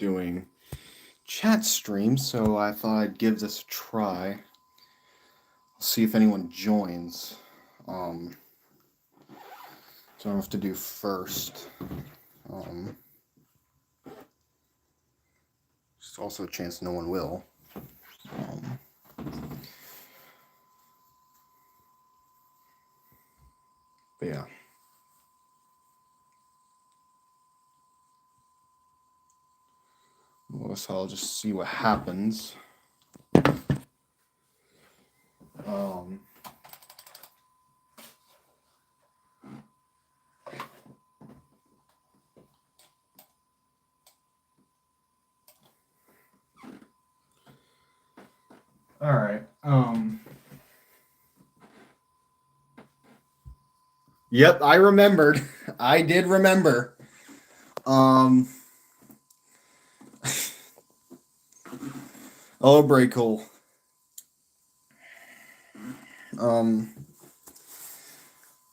doing chat streams, so I thought I'd give this a try. See if anyone joins. So I have to do first. There's also a chance no one will. But yeah. Well, so I'll just see what happens. All right. Yep, I remembered. I did remember. Oh, very cool.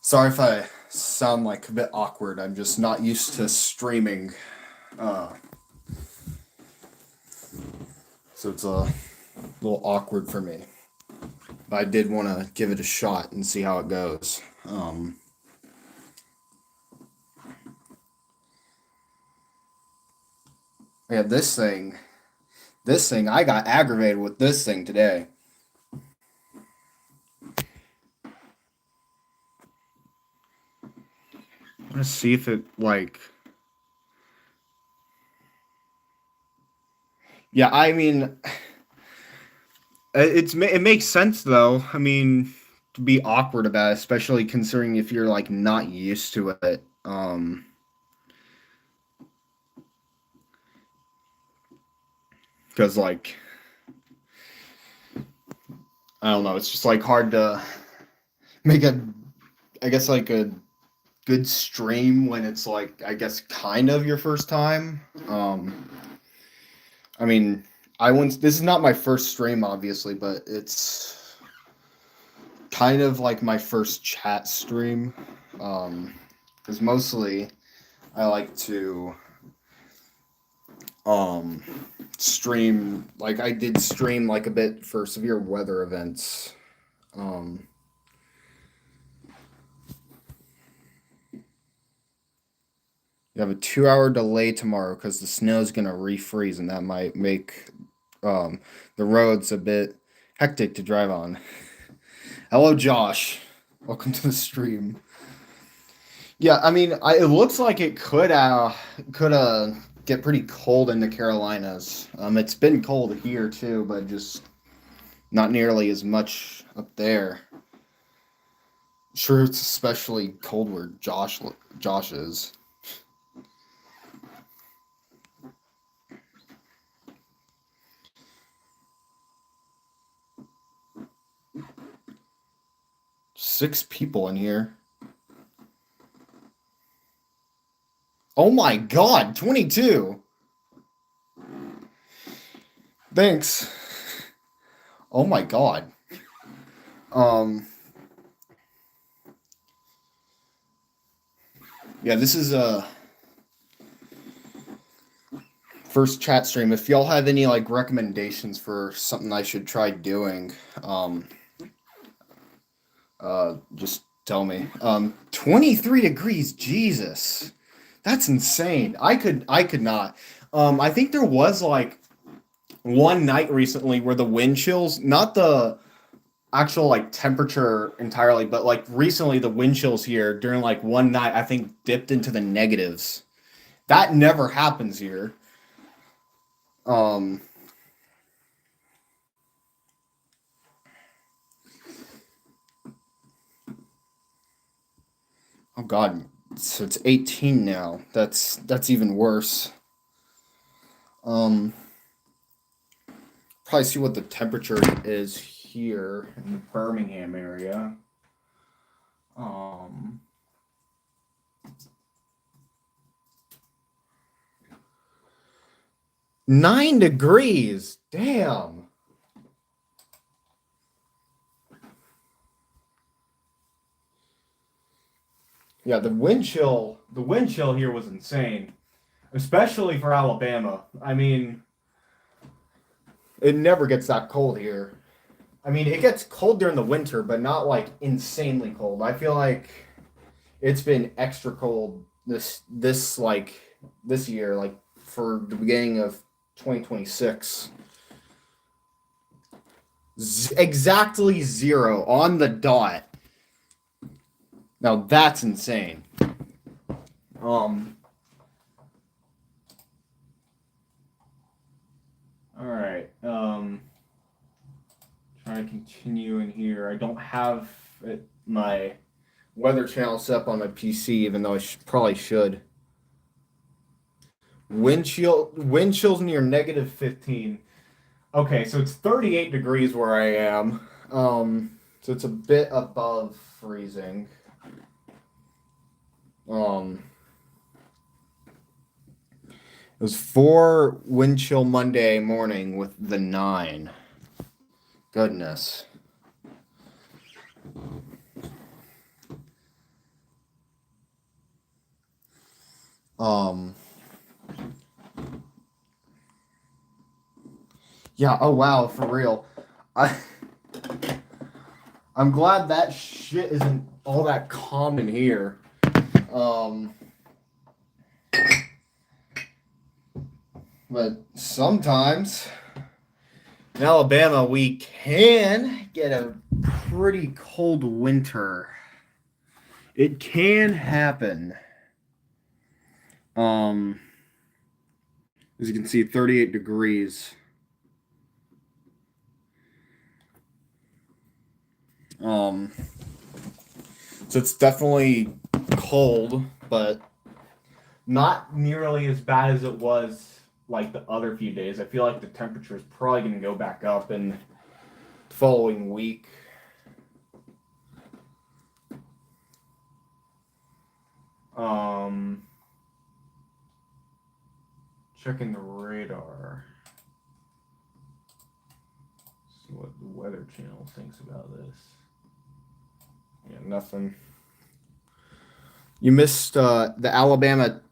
Sorry if I sound like a bit awkward. I'm just not used to streaming. So it's a little awkward for me. But I did want to give it a shot and see how it goes. Yeah, this thing, I got aggravated with this thing today. Let's see if it, yeah, I mean, it makes sense though. I mean, to be awkward about it, especially considering if you're like not used to it. Because like, I don't know, it's just like hard to make I guess like a good stream when it's like, I guess kind of your first time. I mean, this is not my first stream, obviously, but it's kind of like my first chat stream. Because mostly I like to stream, like I did stream like a bit for severe weather events. You have a 2 hour delay tomorrow because the snow's gonna refreeze, and that might make the roads a bit hectic to drive on. Hello, Josh. Welcome to the stream. Yeah, I mean, it looks like it could get pretty cold in the Carolinas. It's been cold here too, but just not nearly as much up there. Sure, it's especially cold where Josh is. Six people in here. Oh my god, 22. Thanks. Oh my god. Yeah, this is a first chat stream. If y'all have any like recommendations for something I should try doing, just tell me. 23 degrees, Jesus. That's insane. I could not. I think there was like one night recently where the wind chills, not the actual like temperature entirely, but like recently the wind chills here during like one night I think dipped into the negatives. That never happens here. Um oh god, so it's 18 now. That's even worse. Um Probably see what the temperature is here in the Birmingham area. Um 9 degrees. Damn. Yeah, the wind chill here was insane. especially for Alabama. I mean, it never gets that cold here. I mean, it gets cold during the winter, but not like insanely cold. I feel like it's been extra cold this year, like for the beginning of 2026. Exactly 0 on the dot. Now that's insane. Um. All right. Trying to continue in here. I don't have my Weather Channel set up on my PC, even though I probably should. Wind chills near -15. Okay, so it's 38 degrees where I am. So it's a bit above freezing. Um, it was 4 wind chill Monday morning with the 9. Goodness. Um, yeah, oh wow, for real. I I'm glad that shit isn't all that common here. Um, but sometimes in Alabama we can get a pretty cold winter. It can happen. As you can see, 38 degrees. Um, so it's definitely cold, but not nearly as bad as it was like the other few days. I feel like the temperature is probably going to go back up in the following week. Checking the radar. See what the Weather Channel thinks about this. Yeah, nothing. You missed the Alabama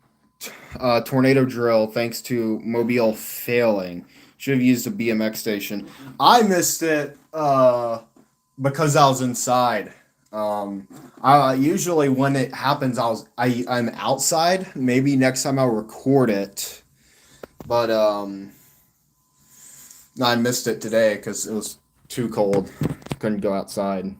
tornado drill thanks to Mobile failing. Should have used a BMX station. I missed it because I was inside. Usually when it happens, I'm outside. Maybe next time I'll record it, but I missed it today because it was too cold. Couldn't go outside.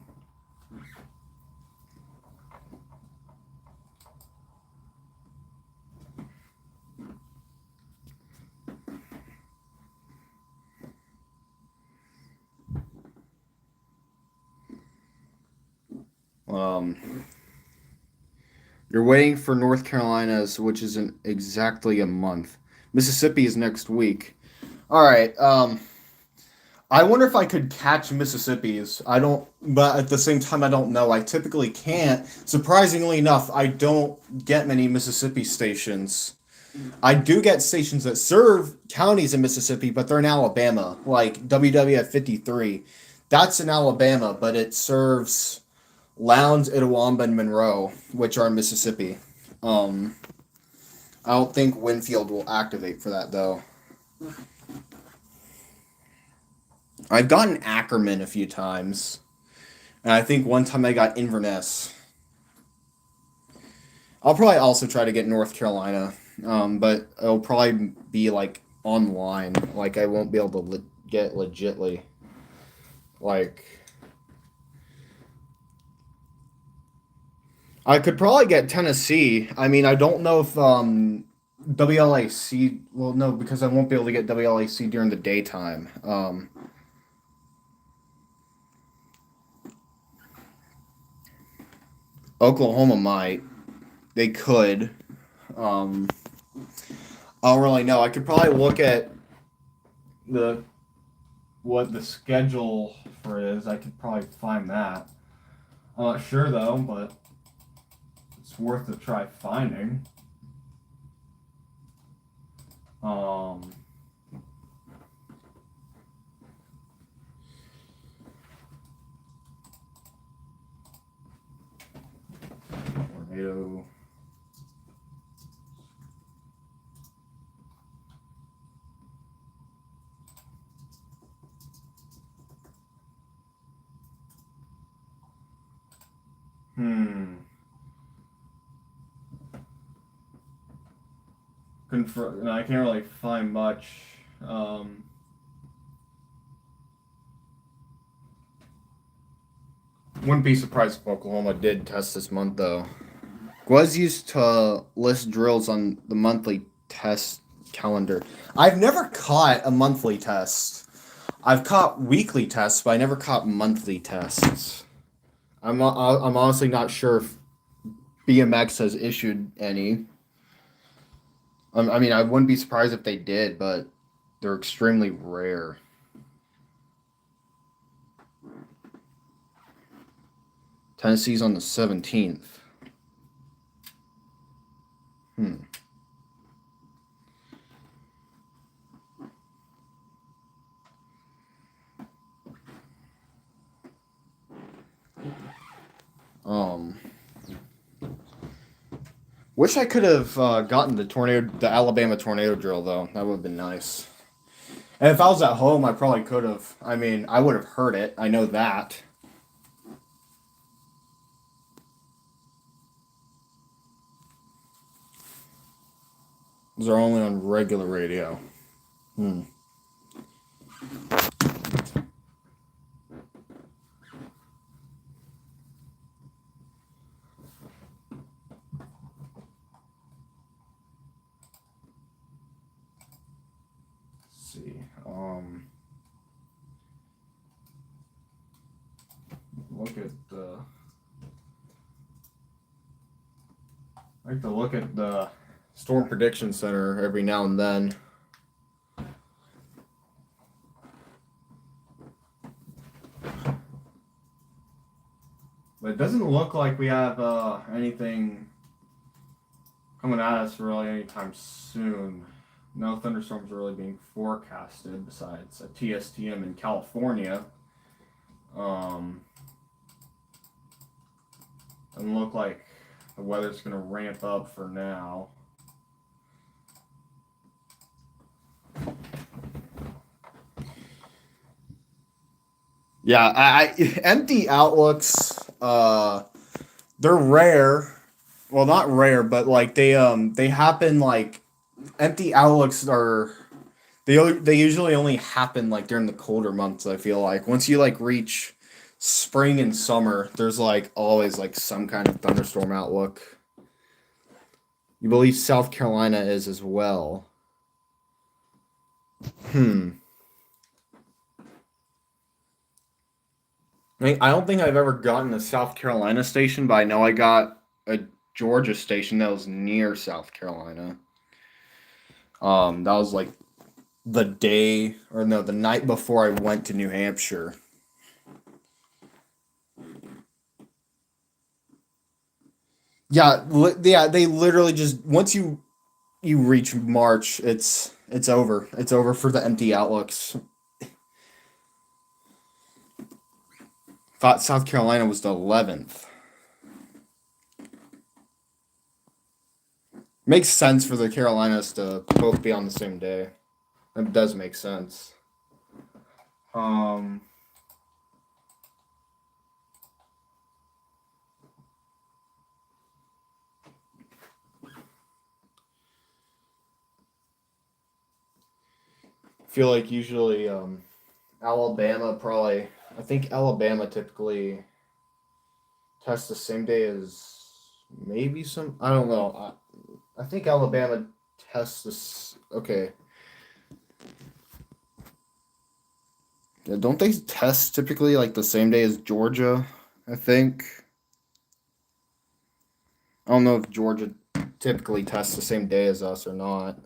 Um, you're waiting for North Carolina's, which isn't exactly a month. Mississippi is next week. All right. I wonder if I could catch Mississippi's. I don't, but at the same time, I don't know. I typically can't. Surprisingly enough, I don't get many Mississippi stations. I do get stations that serve counties in Mississippi, but they're in Alabama, like WWF 53. That's in Alabama, but it serves Lowndes, Itawamba, and Monroe, which are in Mississippi. Um, I don't think Winfield will activate for that, though. I've gotten Ackerman a few times, and I think one time I got Inverness. I'll probably also try to get North Carolina, but it'll probably be like online. Like I won't be able to get legitly. Like I could probably get Tennessee. I mean, I don't know if WLAC. Well, no, because I won't be able to get WLAC during the daytime. Oklahoma might. They could. Um, I don't really know. I could probably look at the what the schedule for is. I could probably find that. I'm not sure though, but it's worth a try finding. Um, Tornado. confirm. I can't really find much. Um, wouldn't be surprised if Oklahoma did test this month, though. Was used to list drills on the monthly test calendar. I've never caught a monthly test. I've caught weekly tests, but I never caught monthly tests. I'm honestly not sure if BMX has issued any. I mean, I wouldn't be surprised if they did, but they're extremely rare. Tennessee's on the 17th. Hmm. Um. Wish I could have gotten the Alabama tornado drill though. That would have been nice. And if I was at home, I probably could have. I mean, I would have heard it. I know that. Those are only on regular radio. Hmm. Let's see. Look at the. I like to look at the Storm Prediction Center every now and then. But it doesn't look like we have anything coming at us really anytime soon. No thunderstorms are really being forecasted besides a TSTM in California. Doesn't look like the weather's going to ramp up for now. Yeah, empty outlooks. They're rare. Well, not rare, but like they happen like empty outlooks are they usually only happen like during the colder months. I feel like once you like reach spring and summer, there's like always like some kind of thunderstorm outlook. You believe South Carolina is as well. Hmm. I don't think I've ever gotten a South Carolina station, but I know I got a Georgia station that was near South Carolina. That was like the day or no, the night before I went to New Hampshire. Yeah, yeah, they literally just once you reach March, it's over. It's over for the empty outlooks. Thought South Carolina was the 11th. Makes sense for the Carolinas to both be on the same day. That does make sense. Um, feel like usually Alabama probably. I think Alabama typically tests the same day as maybe some. I don't know. I think Alabama tests this. Okay. Yeah, don't they test typically like the same day as Georgia? I think. I don't know if Georgia typically tests the same day as us or not.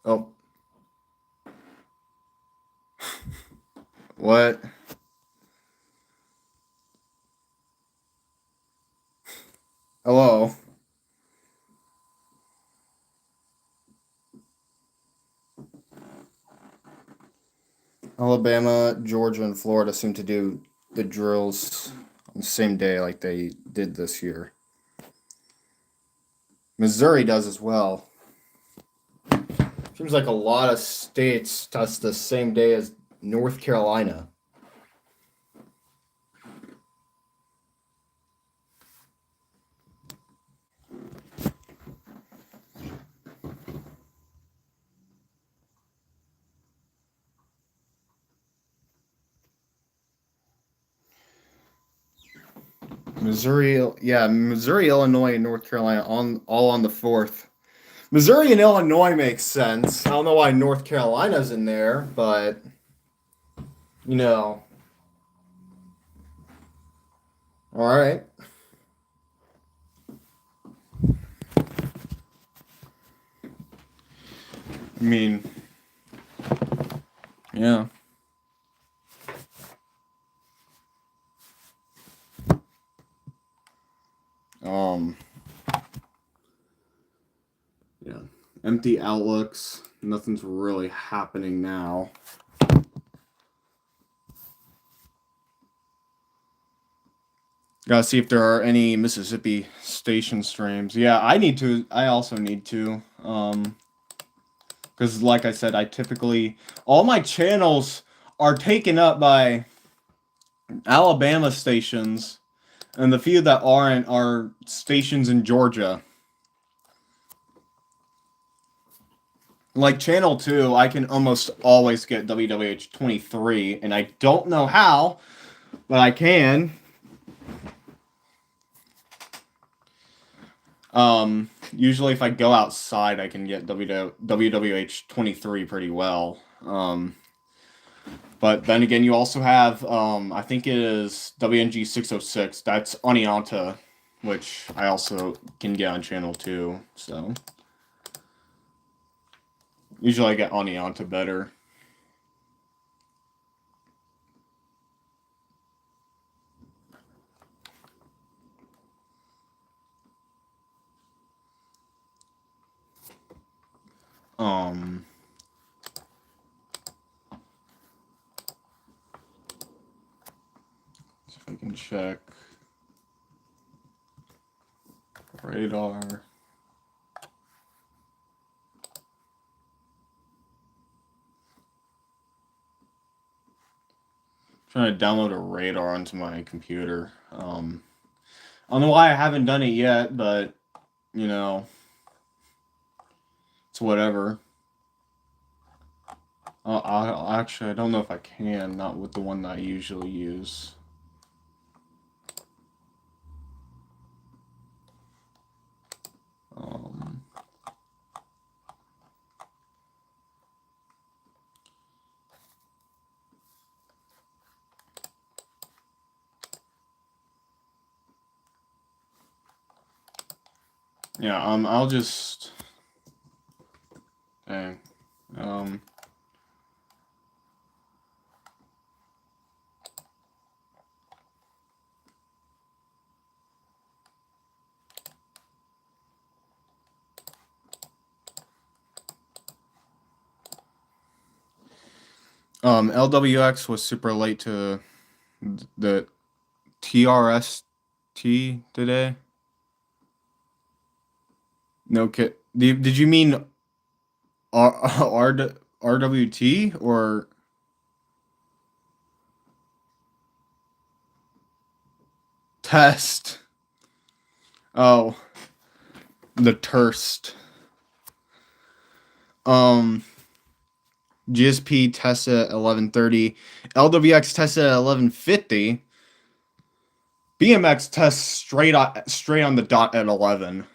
Oh, what? Hello. Alabama, Georgia, and Florida seem to do the drills on the same day like they did this year. Missouri does as well. Seems like a lot of states test the same day as North Carolina. Missouri, yeah, Missouri, Illinois, and North Carolina on all on the 4th. Missouri and Illinois makes sense. I don't know why North Carolina's in there, but you know, all right. I mean, yeah. Um, yeah. Empty outlooks. Nothing's really happening now. Gotta see if there are any Mississippi station streams. Yeah, I need to. I also need to. Because like I said, I typically all my channels are taken up by Alabama stations, and the few that aren't are stations in Georgia. Like channel 2, I can almost always get WWH 23, and I don't know how, but I can. Usually if I go outside, I can get WWH 23 pretty well. But then again, you also have, I think it is WNG 606. That's Oneonta, which I also can get on channel 2. So usually I get Oneonta better. See if I can check radar. Trying to download a radar onto my computer. I don't know why I haven't done it yet, but you know, it's whatever. Actually, I don't know if I can. Not with the one that I usually use. Yeah. I'll just. Dang. LWX was super late to the TRST today. No kid. Did you mean RWT or test? Oh, the Turst. GSP tests at 11:30. LWX tests at 11:50. BMX tests straight on the dot at 11.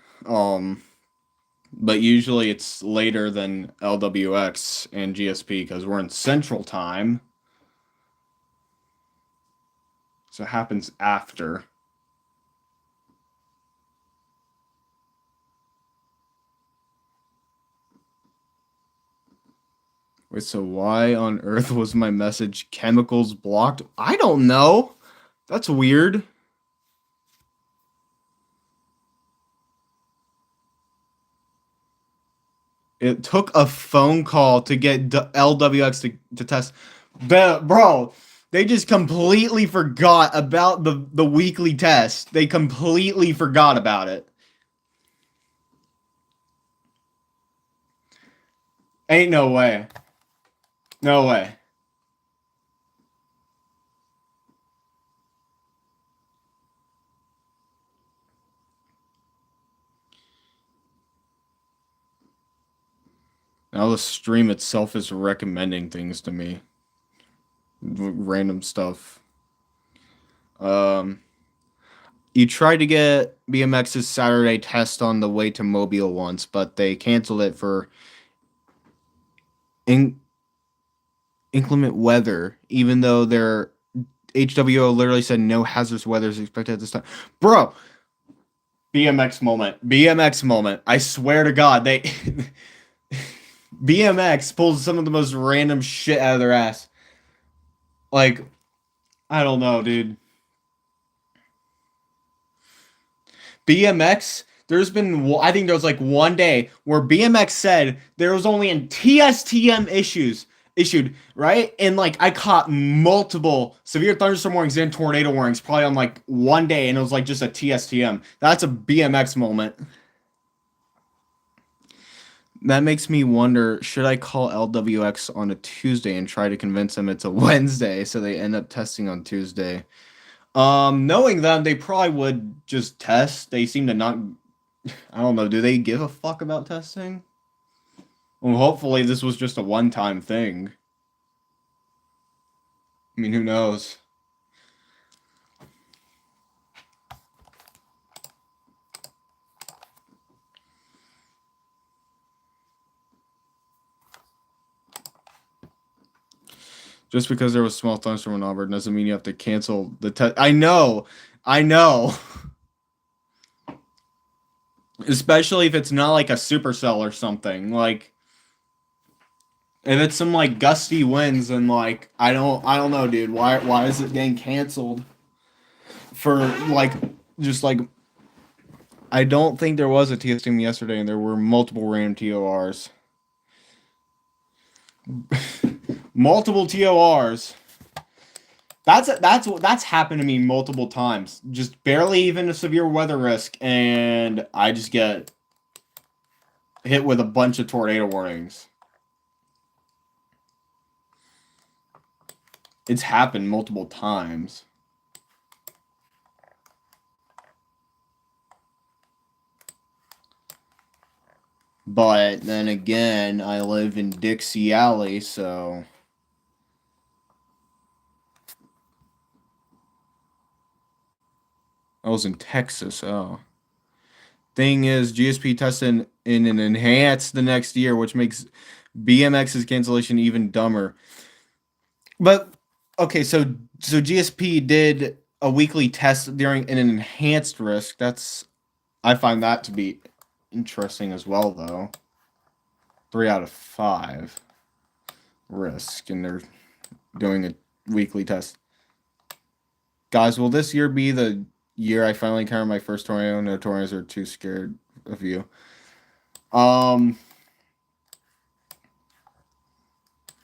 But usually it's later than LWX and GSP because we're in Central Time. So it happens after. Wait, so why on earth was my message chemicals blocked? I don't know. That's weird. It took a phone call to get LWX to test. Bro, they just completely forgot about the weekly test. They completely forgot about it. Ain't no way. No way. Now the stream itself is recommending things to me. Random stuff. You tried to get BMX's Saturday test on the way to Mobile once, but they canceled it for in- inclement weather, even though their HWO literally said no hazardous weather is expected at this time. Bro, BMX moment. BMX moment. I swear to God, they BMX pulls some of the most random shit out of their ass. Like, I don't know, dude. BMX, I think there was like one day where BMX said there was only in TSTM issued, right? And like I caught multiple severe thunderstorm warnings and tornado warnings probably on like one day, and it was like just a TSTM. That's a BMX moment. That makes me wonder, should I call LWX on a Tuesday and try to convince them it's a Wednesday so they end up testing on Tuesday? Knowing them, they probably would just test. They seem to not, I don't know, do they give a fuck about testing? Well, hopefully this was just a one-time thing. I mean, who knows? Just because there was small thunderstorm in Auburn doesn't mean you have to cancel the test. I know. Especially if it's not like a supercell or something. Like if it's some like gusty winds and like I don't know, dude. Why is it getting canceled? For like just like I don't think there was a TSM yesterday and there were multiple random TORs. Multiple TORs. That's happened to me multiple times. Just barely even a severe weather risk, and I just get hit with a bunch of tornado warnings. It's happened multiple times. But then again, I live in Dixie Alley, so I was in Texas. Oh. Thing is, GSP tested in an enhanced the next year, which makes BMX's cancellation even dumber. But okay, so GSP did a weekly test during an enhanced risk. I find that to be interesting as well, though. 3 out of 5 risk, and they're doing a weekly test. Guys, will this year be the year I finally encounter my first tornado? No tornadoes are too scared of you. I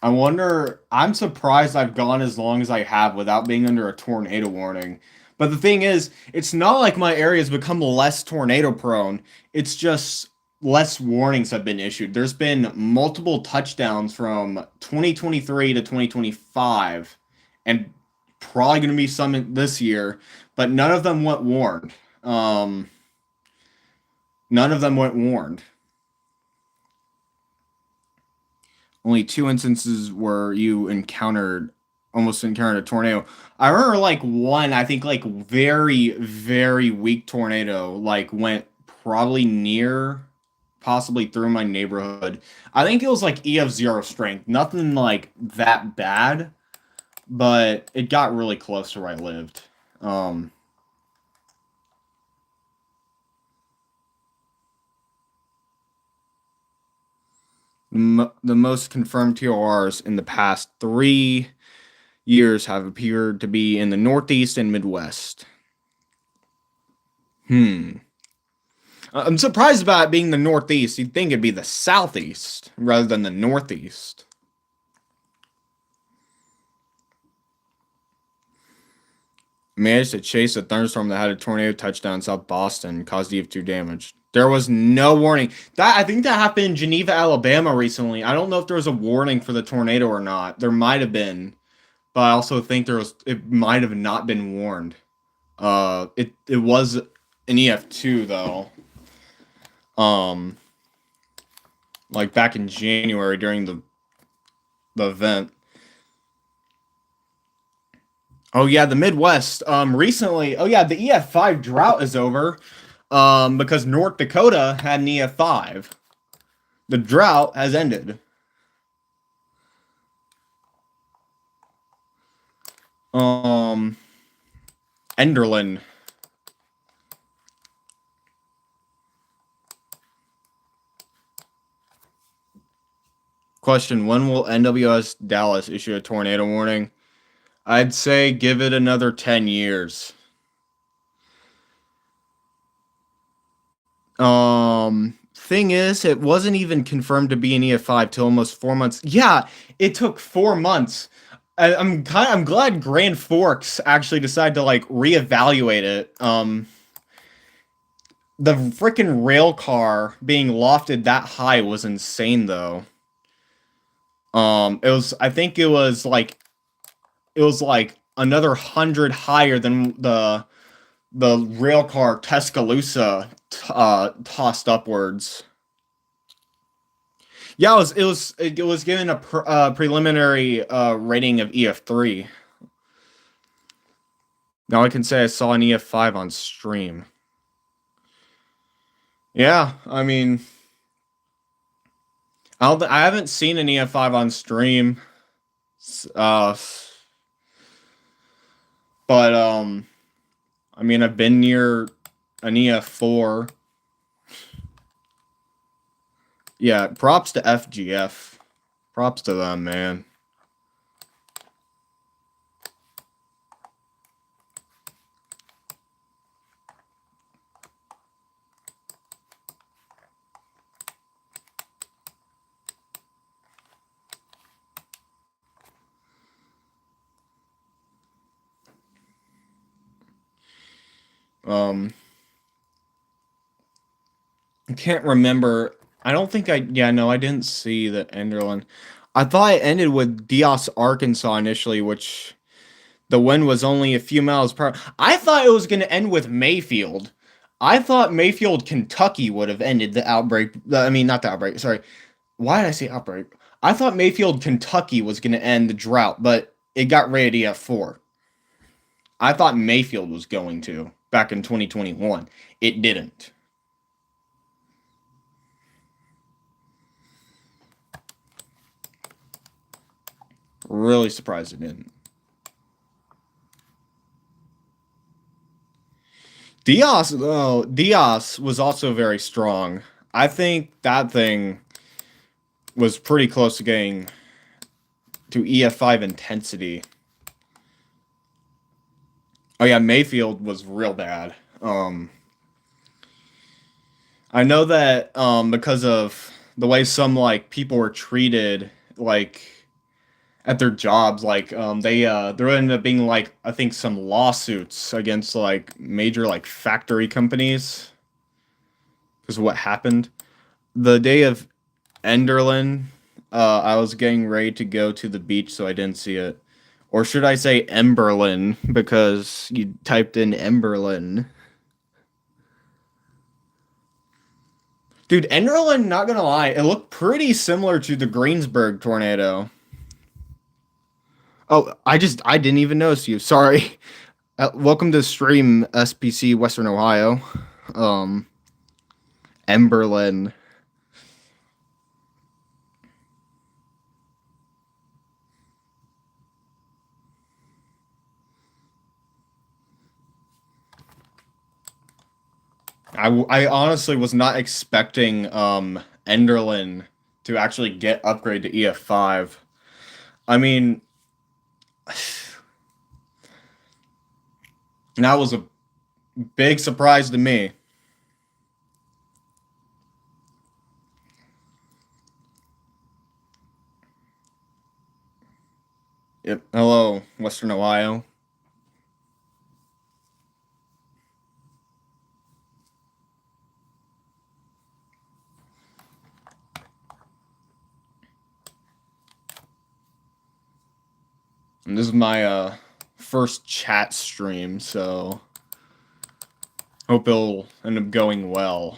wonder. I'm surprised I've gone as long as I have without being under a tornado warning. But the thing is, it's not like my area has become less tornado prone. It's just less warnings have been issued. There's been multiple touchdowns from 2023 to 2025, and probably going to be some this year, but none of them went warned. None of them went warned. Only 2 instances where you almost encountered a tornado. I remember like one, I think like very, very weak tornado, like went probably possibly through my neighborhood. I think it was like EF0 strength. Nothing like that bad, but it got really close to where I lived. The most confirmed TORs in the past 3 years have appeared to be in the Northeast and Midwest. I'm surprised about it being the Northeast. You'd think it'd be the Southeast rather than the Northeast. Managed to chase a thunderstorm that had a tornado touchdown in South Boston, caused EF2 damage. There was no warning. I think that happened in Geneva, Alabama recently. I don't know if there was a warning for the tornado or not. There might have been, but I also think it might have not been warned. It was an EF2 though. Like back in January during the event. Oh yeah, the Midwest. Recently, oh yeah, the EF5 drought is over. Because North Dakota had an EF5. The drought has ended. Um, Enderlin. Question: when will NWS Dallas issue a tornado warning? I'd say give it another 10 years. Thing is, it wasn't even confirmed to be an EF5 till almost 4 months. Yeah, it took 4 months. I'm glad Grand Forks actually decided to like reevaluate it. The freaking rail car being lofted that high was insane though. It was I think it was like another 100 higher than the rail car Tuscaloosa tossed upwards. Yeah, it was given a preliminary rating of EF3. Now I can say I saw an EF5 on stream. Yeah, I mean, I haven't seen an EF5 on stream. Uh, but I mean, I've been near an EF4. Yeah, props to FGF. Props to them, man. Um, I can't remember. I don't think I. Yeah, no, I didn't see the Enderlin. I thought it ended with Dios, Arkansas initially, which the wind was only a few miles per hour. I thought it was going to end with Mayfield. I thought Mayfield, Kentucky would have ended the outbreak. I mean, not the outbreak. Sorry. Why did I say outbreak? I thought Mayfield, Kentucky was going to end the drought, but it got rated EF4. I thought Mayfield was going to back in 2021. It didn't. Really surprised it didn't. Diaz, though, Diaz was also very strong. I think that thing was pretty close to getting to EF5 intensity. Oh yeah, Mayfield was real bad. I know that because of the way some like people were treated like at their jobs, like there ended up being like I think some lawsuits against like major like factory companies because of what happened. The day of Enderlin, I was getting ready to go to the beach, so I didn't see it. Or should I say Emberlin because you typed in Emberlin. Dude, Enderlin, not gonna lie, it looked pretty similar to the Greensburg tornado. Oh, I didn't even notice you. Sorry. Welcome to stream SPC Western Ohio. Um, Emberlin. I honestly was not expecting Enderlin to actually get upgrade to EF5. I mean, that was a big surprise to me. Yep. Hello, Western Ohio. And this is my first chat stream, so hope it'll end up going well.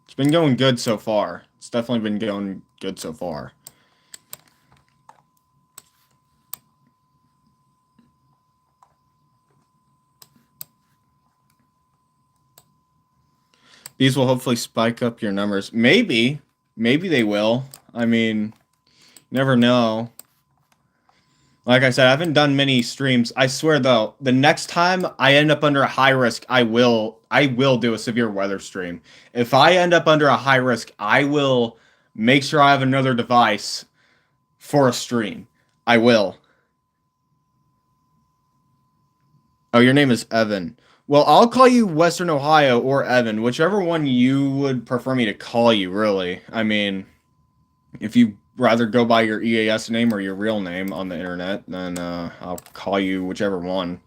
It's been going good so far. It's definitely been going good so far. These will hopefully spike up your numbers. Maybe they will. I mean, never know. Like I said, I haven't done many streams. I swear though, the next time I end up under a high risk, I will do a severe weather stream. If I end up under a high risk, I will make sure I have another device for a stream. I will. Oh, your name is Evan. Well, I'll call you Western Ohio or Evan, whichever one you would prefer me to call you, really. I mean, if you rather go by your EAS name or your real name on the internet, then I'll call you whichever one.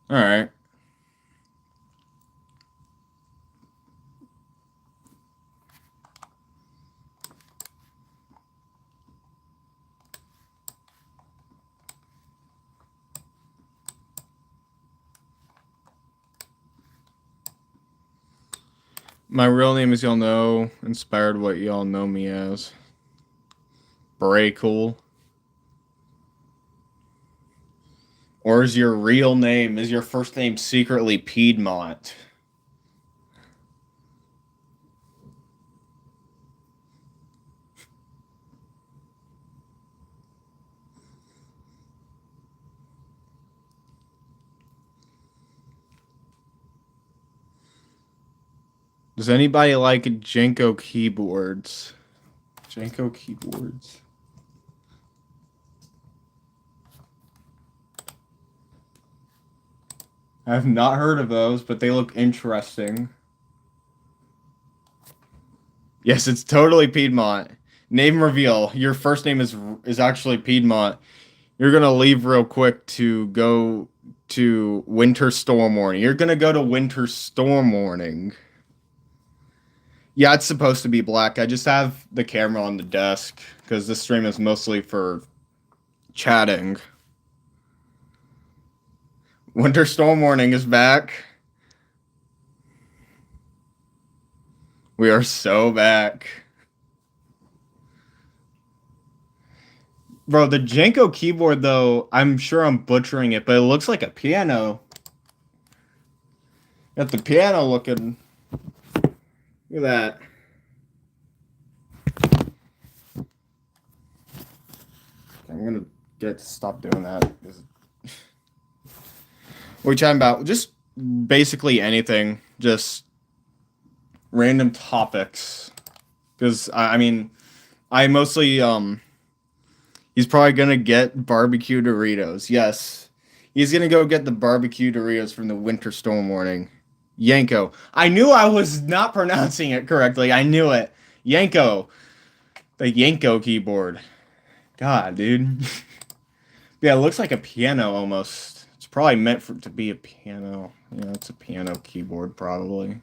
All right. My real name, as y'all know, inspired what y'all know me as. Bray Cool. Or is your real name, is your first name secretly Piedmont? Does anybody like Jenko keyboards? Jenko keyboards. I have not heard of those, but they look interesting. Yes, it's totally Piedmont. Name reveal. Your first name is actually Piedmont. You're gonna leave real quick to go to Winter Storm Warning. You're gonna go to Winter Storm Warning. Yeah, it's supposed to be black. I just have the camera on the desk because this stream is mostly for chatting. Winter Storm Warning is back. We are so back. Bro, the Jenko keyboard, though, I'm sure I'm butchering it, but it looks like a piano. Got the piano looking. Look at that. I'm gonna get to stop doing that. What are we chatting about? Just basically anything. Just random topics. Because, I mean, I mostly, he's probably gonna get barbecue Doritos. Yes. He's gonna go get the barbecue Doritos from the Winter Storm Warning. Yanko. I knew I was not pronouncing it correctly. I knew it. Yanko. The Yanko keyboard. God, dude. Yeah, it looks like a piano almost. It's probably meant for to be a piano. Yeah, it's a piano keyboard probably.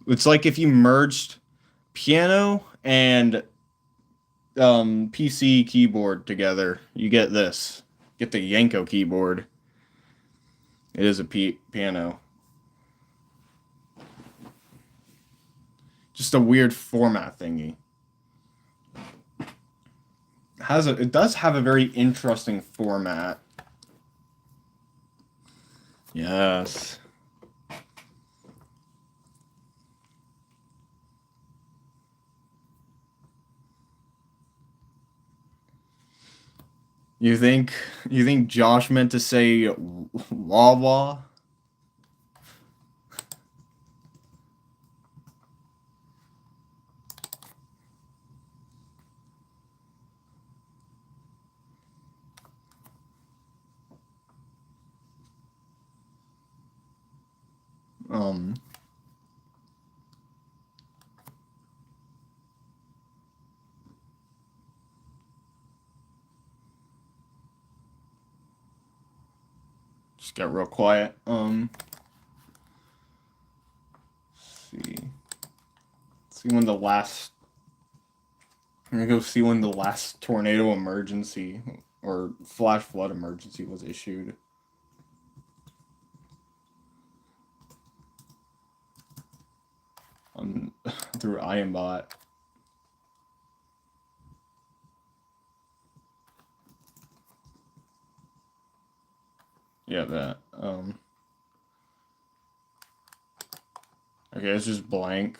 It's like if you merged piano and PC keyboard together, you get this. Get the Yanko keyboard. It is a piano. Just a weird format thingy. It does have a very interesting format. Yes. You think Josh meant to say Wawa? Just get real quiet. See. See when the last. I'm gonna go see when the last tornado emergency or flash flood emergency was issued. through IronBot. Yeah, that. Okay, it's just blank.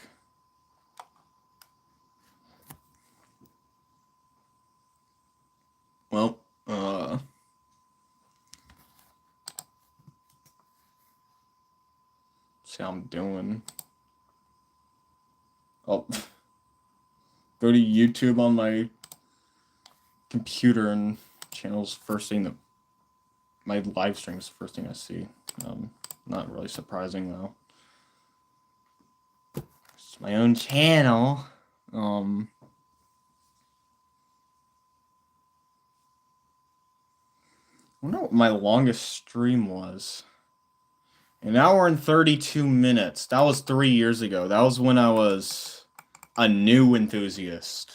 Well, see how I'm doing. Oh, go to YouTube on my computer and channel's first thing that my live stream is the first thing I see. Not really surprising though. It's my own channel. I wonder what my longest stream was. An hour and 32 minutes. That was 3 years ago. That was when I was a new enthusiast.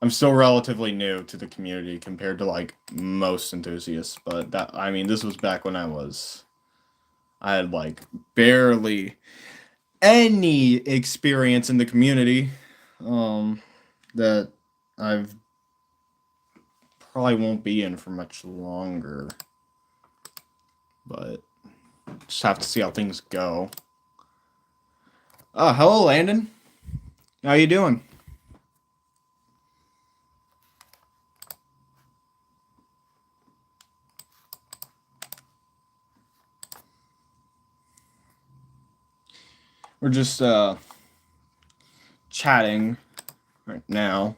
I'm still relatively new to the community compared to like most enthusiasts, but this was back when I had like barely any experience in the community. That I've probably won't be in for much longer. But just have to see how things go. Hello, Landon. How you doing? We're just chatting right now.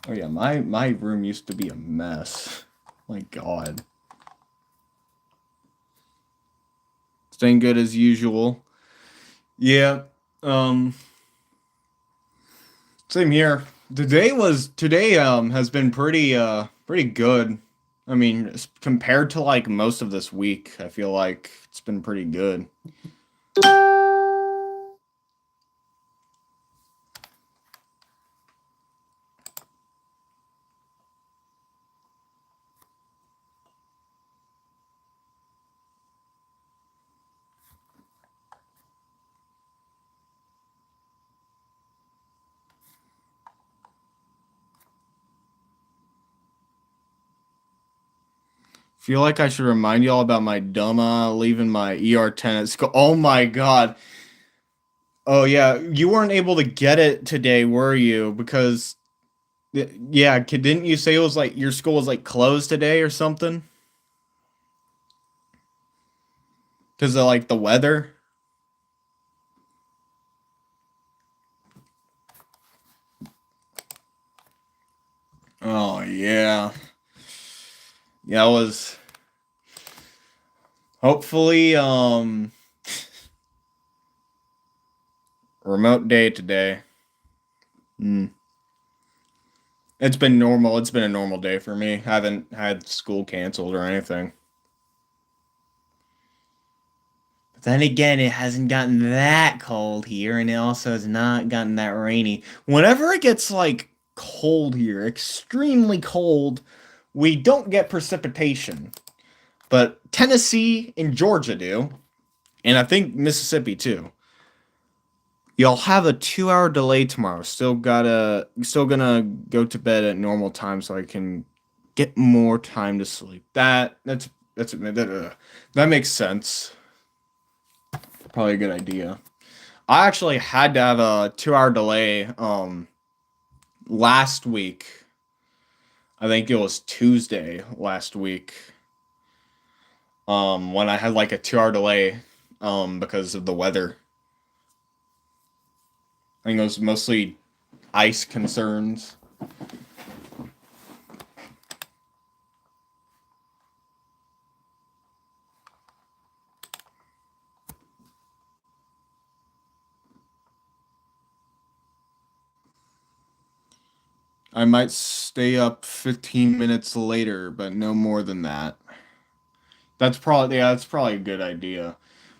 Oh yeah, my room used to be a mess. My God. Staying good as usual. Yeah. Same here. Today has been pretty good. I mean, compared to like most of this week, I feel like it's been pretty good. Feel like I should remind y'all about my dumb leaving my ER10 at school. Oh my God. Oh yeah, you weren't able to get it today, were you? Because yeah, didn't you say it was like your school was like closed today or something? Because of like the weather? Oh yeah. Yeah, it was hopefully remote day today. Hmm. It's been normal. It's been a normal day for me. I haven't had school canceled or anything. But then again, it hasn't gotten that cold here, and it also has not gotten that rainy. Whenever it gets like cold here, extremely cold, we don't get precipitation. But Tennessee and Georgia do, and I think Mississippi too. Y'all have a 2 hour delay tomorrow. Still gonna go to bed at normal time so I can get more time to sleep. That makes sense. Probably a good idea. I actually had to have a 2 hour delay last week. I think it was Tuesday last week. When I had like a 2 hour delay because of the weather. I think it was mostly ice concerns. I might stay up 15 minutes later, but no more than that. That's probably a good idea.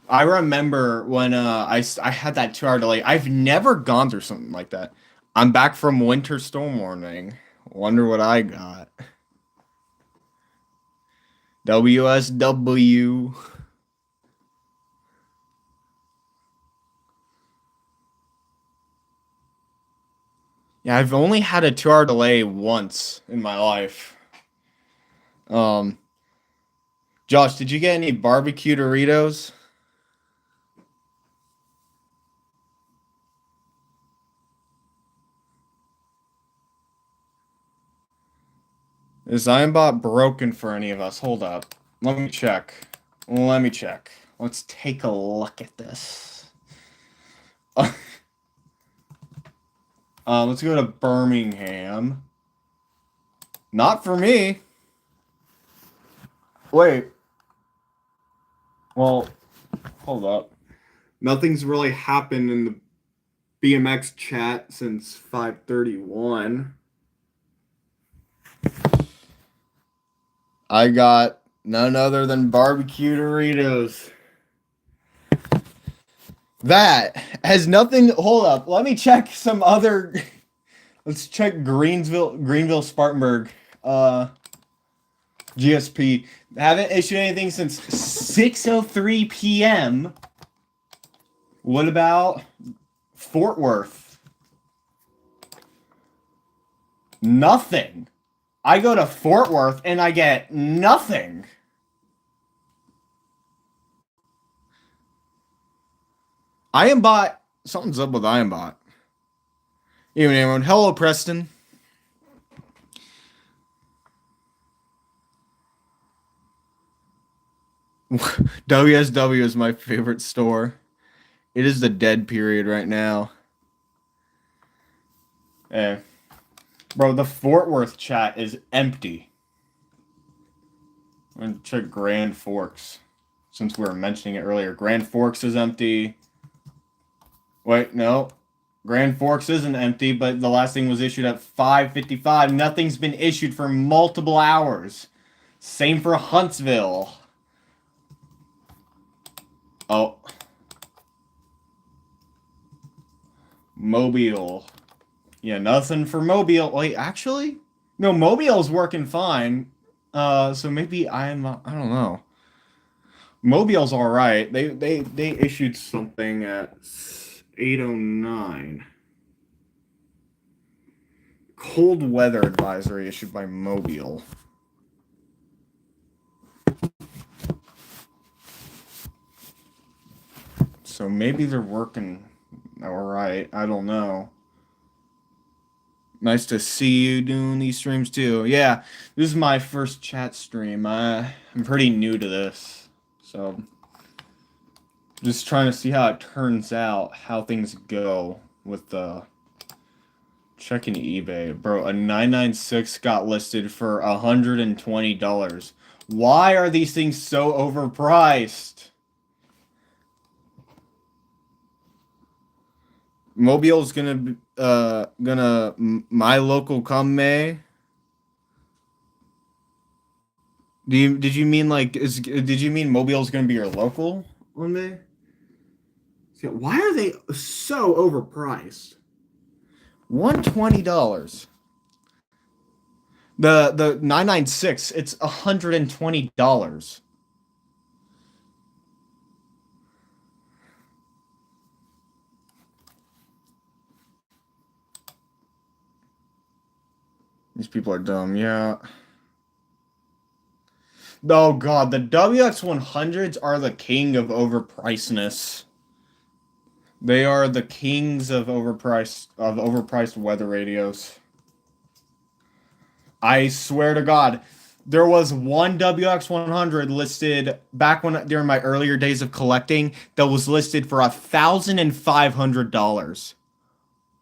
I remember when I had that 2 hour delay. I've never gone through something like that. I'm back from winter storm warning. Wonder what I got. WSW. Yeah, I've only had a 2-hour delay once in my life. Um, Josh, did you get any barbecue Doritos? Is Ironbot broken for any of us? Hold up. Let me check. Let me check. Let's take a look at this. Let's go to Birmingham. Not for me. Wait. Well, hold up. Nothing's really happened in the BMX chat since 5:31. I got none other than barbecue Doritos. That has nothing. Hold up. Let me check some other. Let's check Greenville, Spartanburg. GSP. Haven't issued anything since 6:03 p.m. What about Fort Worth? Nothing. I go to Fort Worth and I get nothing. Iambot. Something's up with Iambot. Even anyone. Hello, Preston. WSW is my favorite store. It is the dead period right now. Eh. Bro, the Fort Worth chat is empty. I'm gonna check Grand Forks. Since we were mentioning it earlier. Grand Forks is empty. Wait, no. Grand Forks isn't empty, but the last thing was issued at 5:55. Nothing's been issued for multiple hours. Same for Huntsville. Oh. Mobile. Yeah, nothing for Mobile. Wait, actually? No, Mobile's working fine. So maybe I don't know. Mobile's all right. They issued something at 8:09. Cold weather advisory issued by Mobile. So maybe they're working all right. I don't know. Nice to see you doing these streams too. Yeah, this is my first chat stream. I'm pretty new to this, so just trying to see how it turns out, how things go with the checking eBay. Bro, a 996 got listed for $120. Why are these things so overpriced? Mobile's gonna my local come May. Did you mean like did you mean Mobile's gonna be your local on May? Why are they so overpriced? $120. The 996, it's $120. These people are dumb, yeah. Oh god, the WX100s are the king of overpricedness. They are the kings of overpriced weather radios. I swear to God, there was one WX100 listed back when during my earlier days of collecting that was listed for $1,500.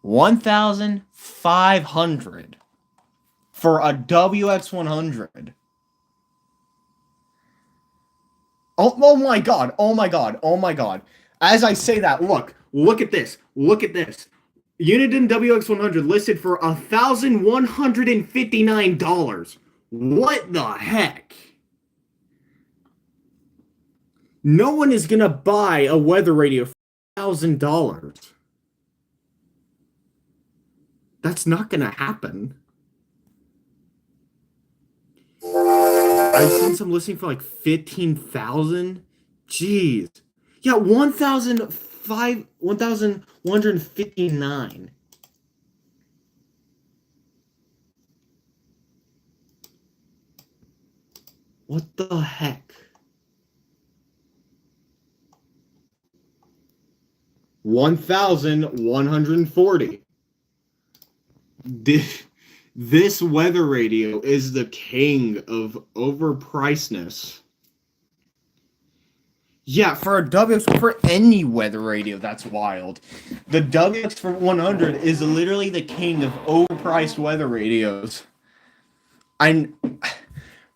1,500 for a WX100. Oh my god, oh my god, oh my god. As I say that, look at this. Look at this. Uniden WX100 listed for $1,159. What the heck? No one is gonna buy a weather radio for $1,000. That's not gonna happen. I've seen some listing for like 15,000. Jeez. Yeah, 1,159. What the heck? 1,140. This weather radio is the king of overpricedness. Yeah, for a WX for any weather radio, that's wild. The WX for 100 is literally the king of overpriced weather radios. And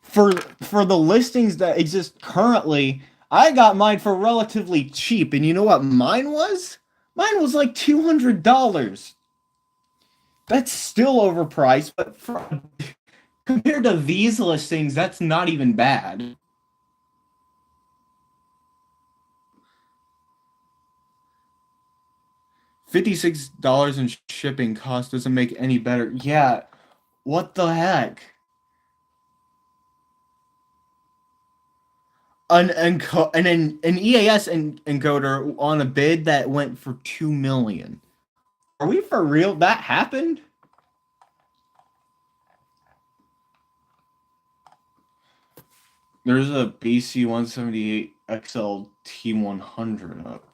for the listings that exist currently, I got mine for relatively cheap, and you know what mine was? Mine was like $200. That's still overpriced, but compared to these listings, that's not even bad. $56 in shipping cost doesn't make any better. Yeah, what the heck? An EAS encoder on a bid that went for 2 million. Are we for real? That happened? There's a BC 178 XL T100 up.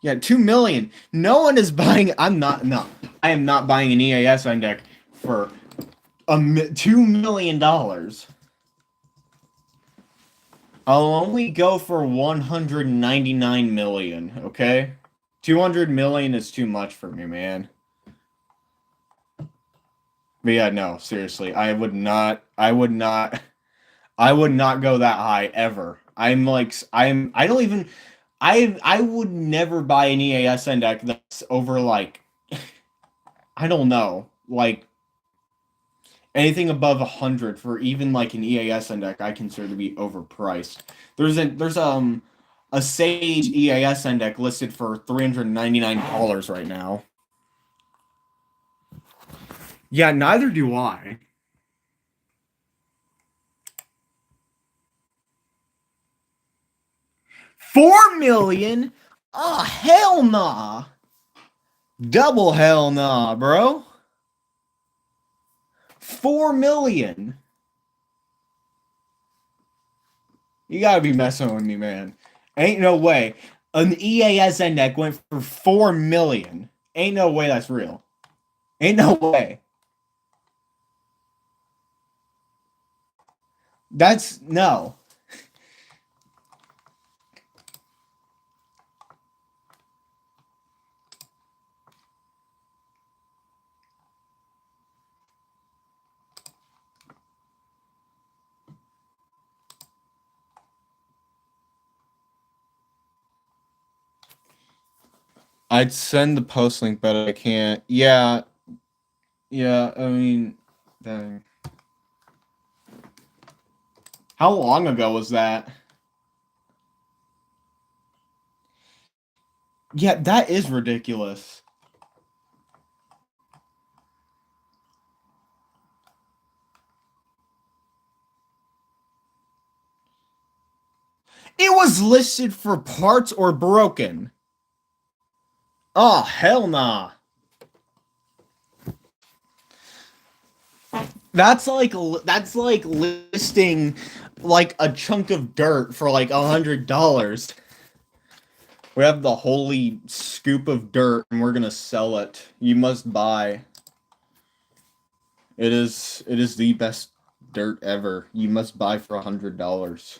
Yeah, 2 million. No one is buying. I'm not. No, I am not buying an EAS index for $2 million. I'll only go for 199 million. Okay, 200 million is too much for me, man. But yeah, no, seriously, I would not. I would not. I would not go that high ever. I don't even I would never buy an EAS index that's over like I don't know, like anything above 100 for even like an EAS index I consider to be overpriced. There's a Sage EAS index listed for $399 right now. Yeah, neither do I. 4 million? Oh, hell nah. Double hell nah, bro. 4 million. You gotta be messing with me, man. Ain't no way. An EAS index went for 4 million. Ain't no way that's real. Ain't no way. That's no. I'd send the post link, but I can't. Yeah, yeah. I mean, dang. How long ago was that? Yeah, that is ridiculous. It was listed for parts or broken. Oh, hell nah. That's like listing like a chunk of dirt for like $100. We have the holy scoop of dirt and we're gonna sell it. You must buy. It is the best dirt ever. You must buy for $100.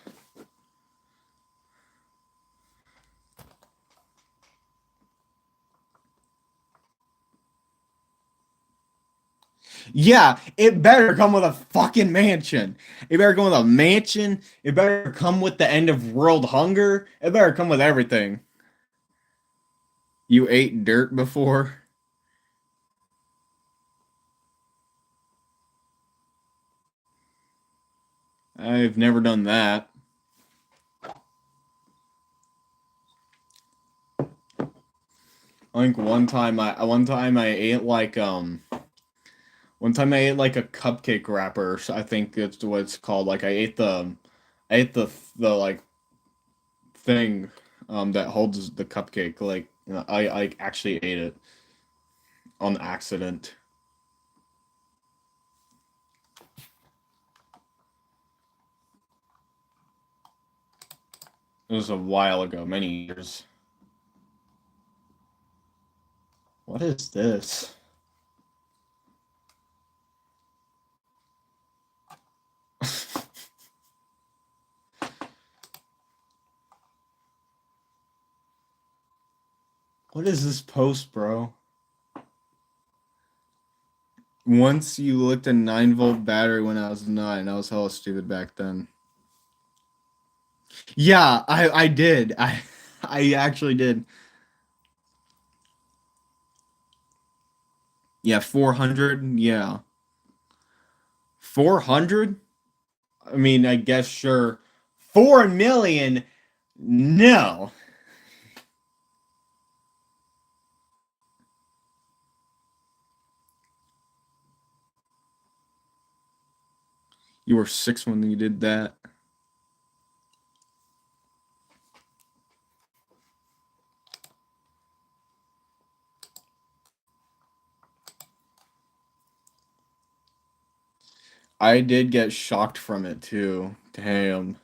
Yeah, it better come with a fucking mansion. It better come with a mansion. It better come with the end of world hunger. It better come with everything. You ate dirt before? I've never done that. I think one time I ate like one time I ate like a cupcake wrapper. I think that's what it's called. Like I ate the like thing that holds the cupcake. Like I actually ate it on accident. It was a while ago, many years. What is this? What is this post, bro? Once you looked a 9-volt battery when I was 9. I was hella stupid back then. Yeah, I did. I actually did. Yeah, 400. Yeah. 400? I mean, I guess sure. 4 million? No. You were 6 when you did that. I did get shocked from it too. Damn.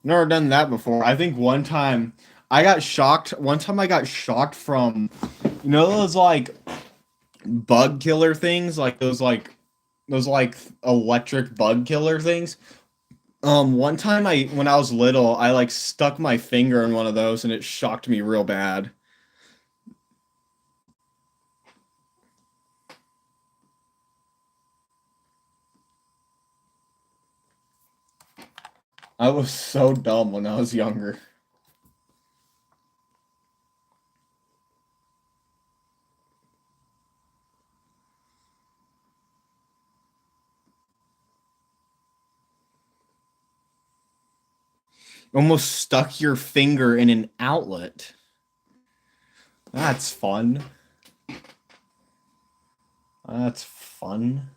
Never done that before. I think one time I got shocked. One time I got shocked from, those like bug killer things, like those electric bug killer things. One time when I was little, I like stuck my finger in one of those and it shocked me real bad. I was so dumb when I was younger. Almost stuck your finger in an outlet. That's fun. That's fun.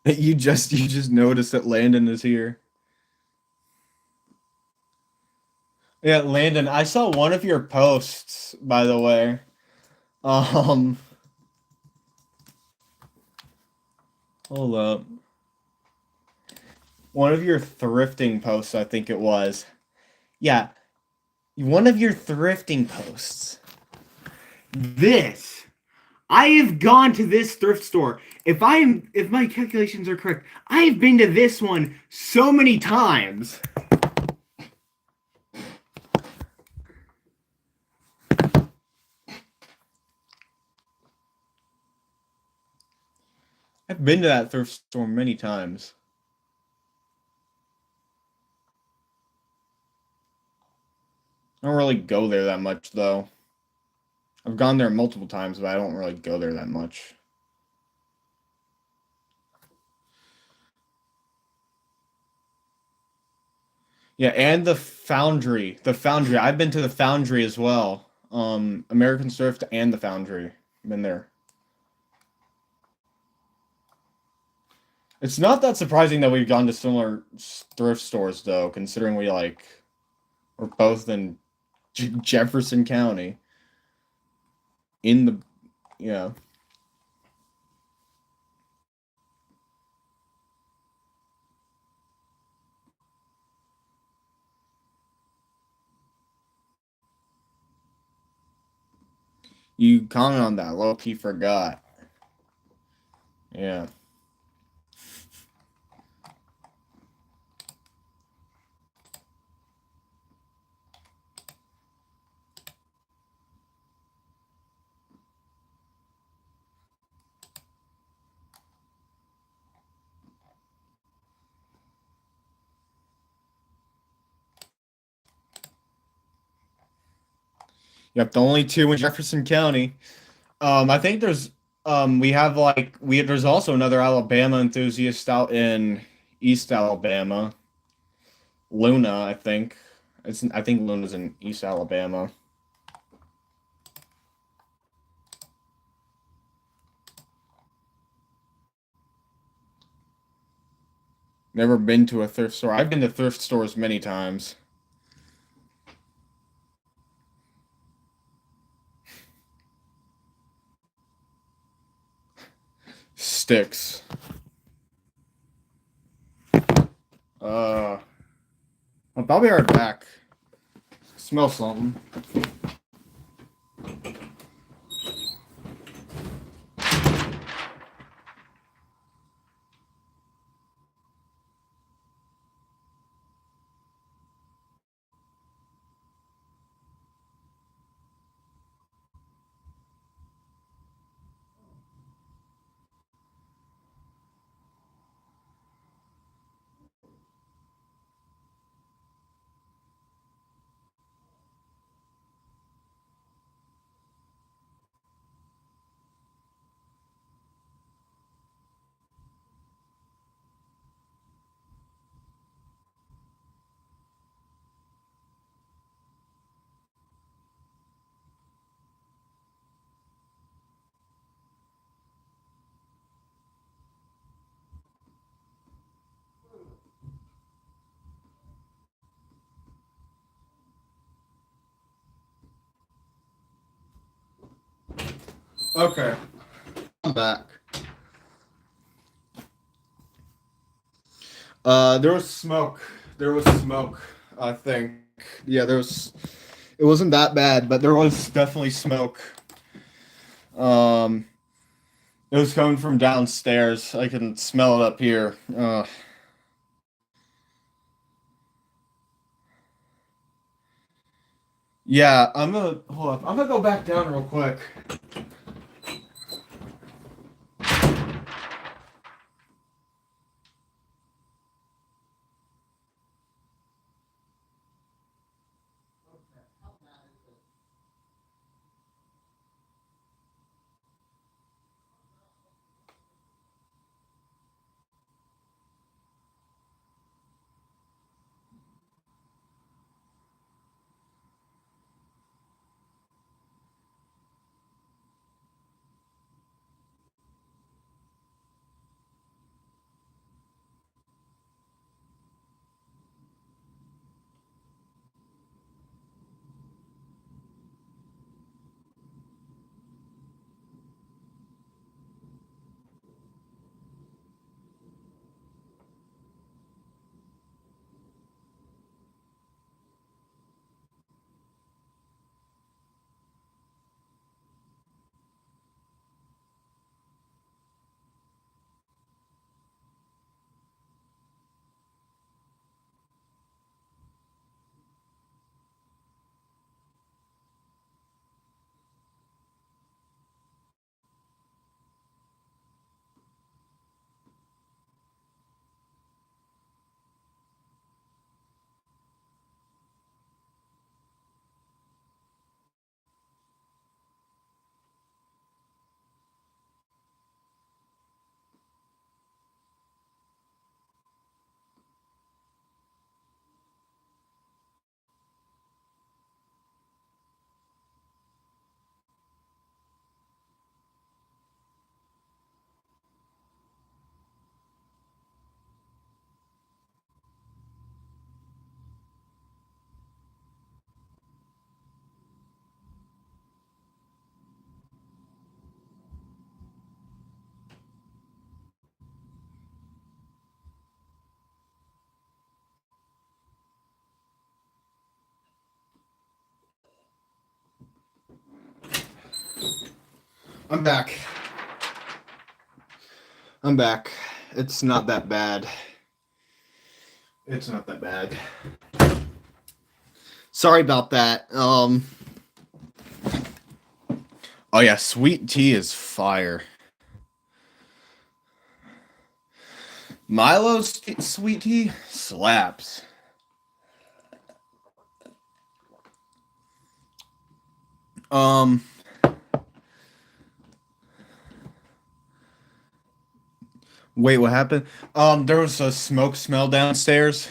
You just noticed that Landon is here. Yeah, Landon, I saw one of your posts, by the way. Um, hold up. One of your thrifting posts, I think it was. Yeah, one of your thrifting posts. This. I have gone to this thrift store. If my calculations are correct, I have been to this one so many times. I've been to that thrift store many times. I don't really go there that much though. I've gone there multiple times, but I don't really go there that much. Yeah, and the Foundry. The Foundry. I've been to the Foundry as well. American Thrift and the Foundry. Been there. It's not that surprising that we've gone to similar thrift stores though, considering we're both in Jefferson County. In the yeah. You comment on that. Low-key forgot. Yeah. Yep, the only two in Jefferson County. I think there's also another Alabama enthusiast out in East Alabama. Luna, I think. I think Luna's in East Alabama. Never been to a thrift store. I've been to thrift stores many times. sticks. I'll be right back. Smell something. Okay, I'm back. There was smoke. There was smoke. I think. Yeah, there was. It wasn't that bad, but there was definitely smoke. Um, it was coming from downstairs. I can smell it up here. Yeah, I'm gonna hold up. I'm gonna go back down real quick. I'm back. I'm back. It's not that bad. It's not that bad. Sorry about that. Oh yeah, sweet tea is fire. Milo's sweet tea slaps. Um, Wait, what happened? There was a smoke smell downstairs.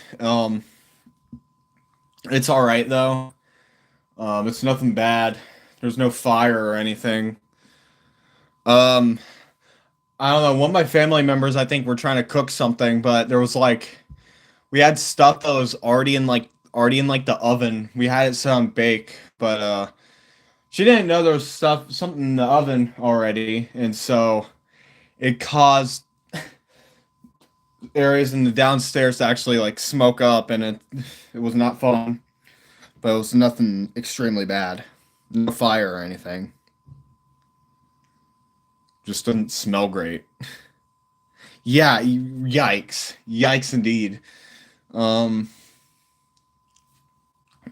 It's all right though. It's nothing bad. There's no fire or anything. Um, I don't know. One of my family members, I think, were trying to cook something, but there was like we had stuff that was already in like the oven. We had it set on bake, but she didn't know there was something in the oven already, and so it caused areas in the downstairs to actually like smoke up, and it was not fun, but it was nothing extremely bad, no fire or anything. Just didn't smell great. Yeah, yikes, yikes indeed. Um,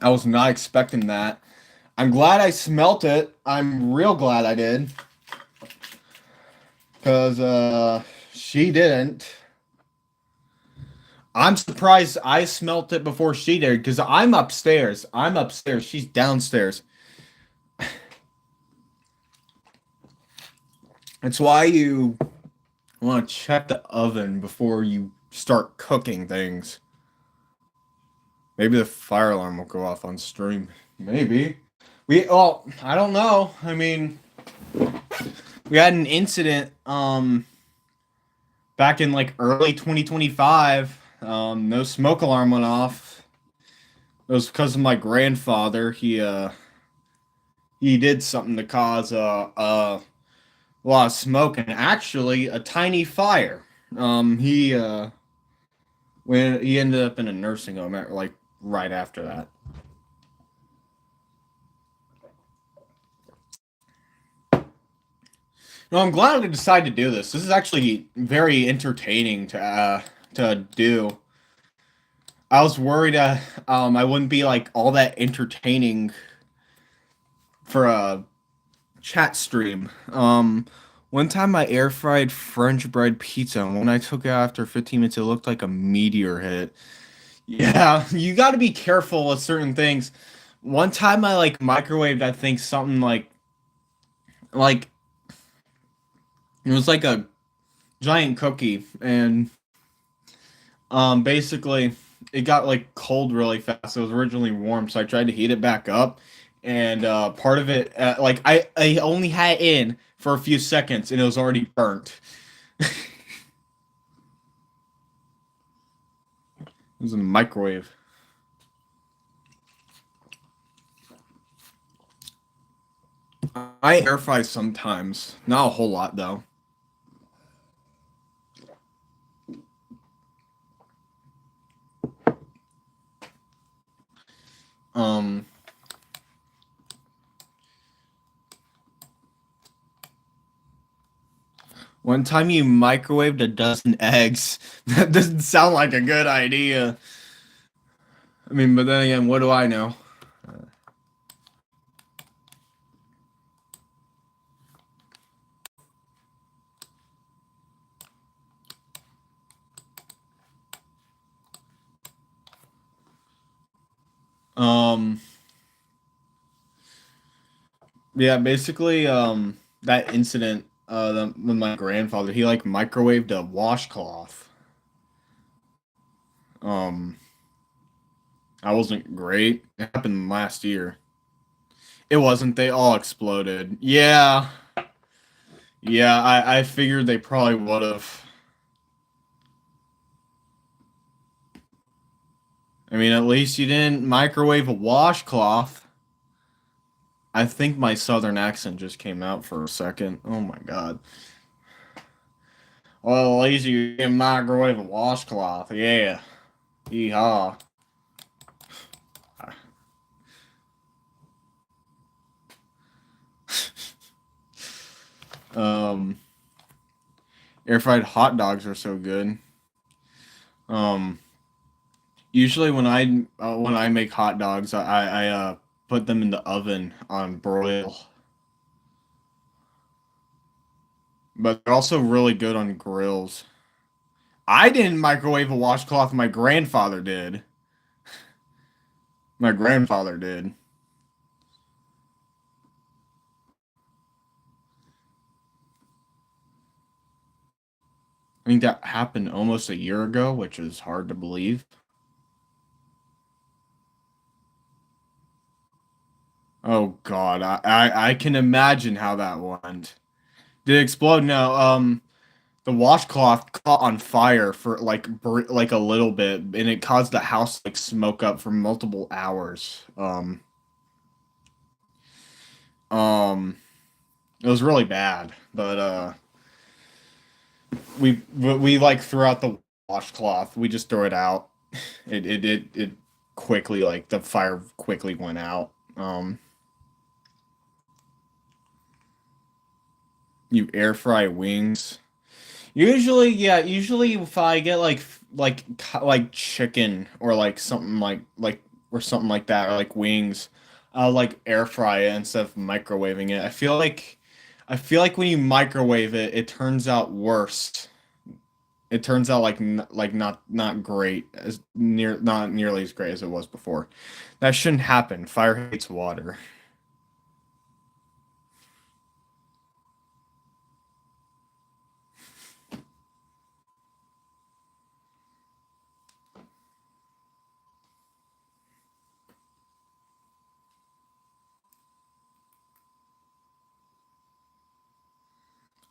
I was not expecting that. I'm glad I smelt it. I'm real glad I did, because she didn't. I'm surprised I smelt it before she did because I'm upstairs. I'm upstairs. She's downstairs. That's why you want to check the oven before you start cooking things. Maybe the fire alarm will go off on stream. Maybe. Well, I don't know. I mean, we had an incident back in like early 2025. No smoke alarm went off. It was because of my grandfather. He did something to cause a lot of smoke and actually a tiny fire. He when he ended up in a nursing home like right after that. No, I'm glad I decided to do this. This is actually very entertaining to do. I was worried I wouldn't be like all that entertaining for a chat stream. One time I air fried French bread pizza, and when I took it after 15 minutes, it looked like a meteor hit. Yeah, you got to be careful with certain things. One time I like microwaved, I think something like it was like a giant cookie, and basically it got like cold really fast. It was originally warm, so I tried to heat it back up, and part of it like I only had it in for a few seconds, and it was already burnt. It was in the microwave. I air fry sometimes, not a whole lot though. Um, One time you microwaved a dozen eggs. That doesn't sound like a good idea. I mean, but then again, what do I know? Um, yeah, basically, that incident, with my grandfather, he like microwaved a washcloth. Um, I wasn't great. It happened last year. It wasn't. They all exploded. Yeah, yeah. I figured they probably would have. I mean, at least you didn't microwave a washcloth. I think my southern accent just came out for a second. Oh my god. Well, at least you can microwave a washcloth. Yeah. Yeehaw. Um, Air fried hot dogs are so good. Um, Usually when I make hot dogs, I put them in the oven on broil, but they're also really good on grills. I didn't microwave a washcloth. My grandfather did. My grandfather did. I think that happened almost a year ago, which is hard to believe. Oh God, I can imagine how that went. Did it explode? No. The washcloth caught on fire for like like a little bit, and it caused the house to, like smoke up for multiple hours. Um, it was really bad, but We like threw out the washcloth. We just throw it out. It quickly, like the fire quickly went out. You air fry wings. Usually, yeah. Usually, if I get like chicken or like something like or something like that, or like wings, I'll like air fry it instead of microwaving it. I feel like when you microwave it, it turns out worse. It turns out like not great as not nearly as great as it was before. That shouldn't happen. Fire hates water.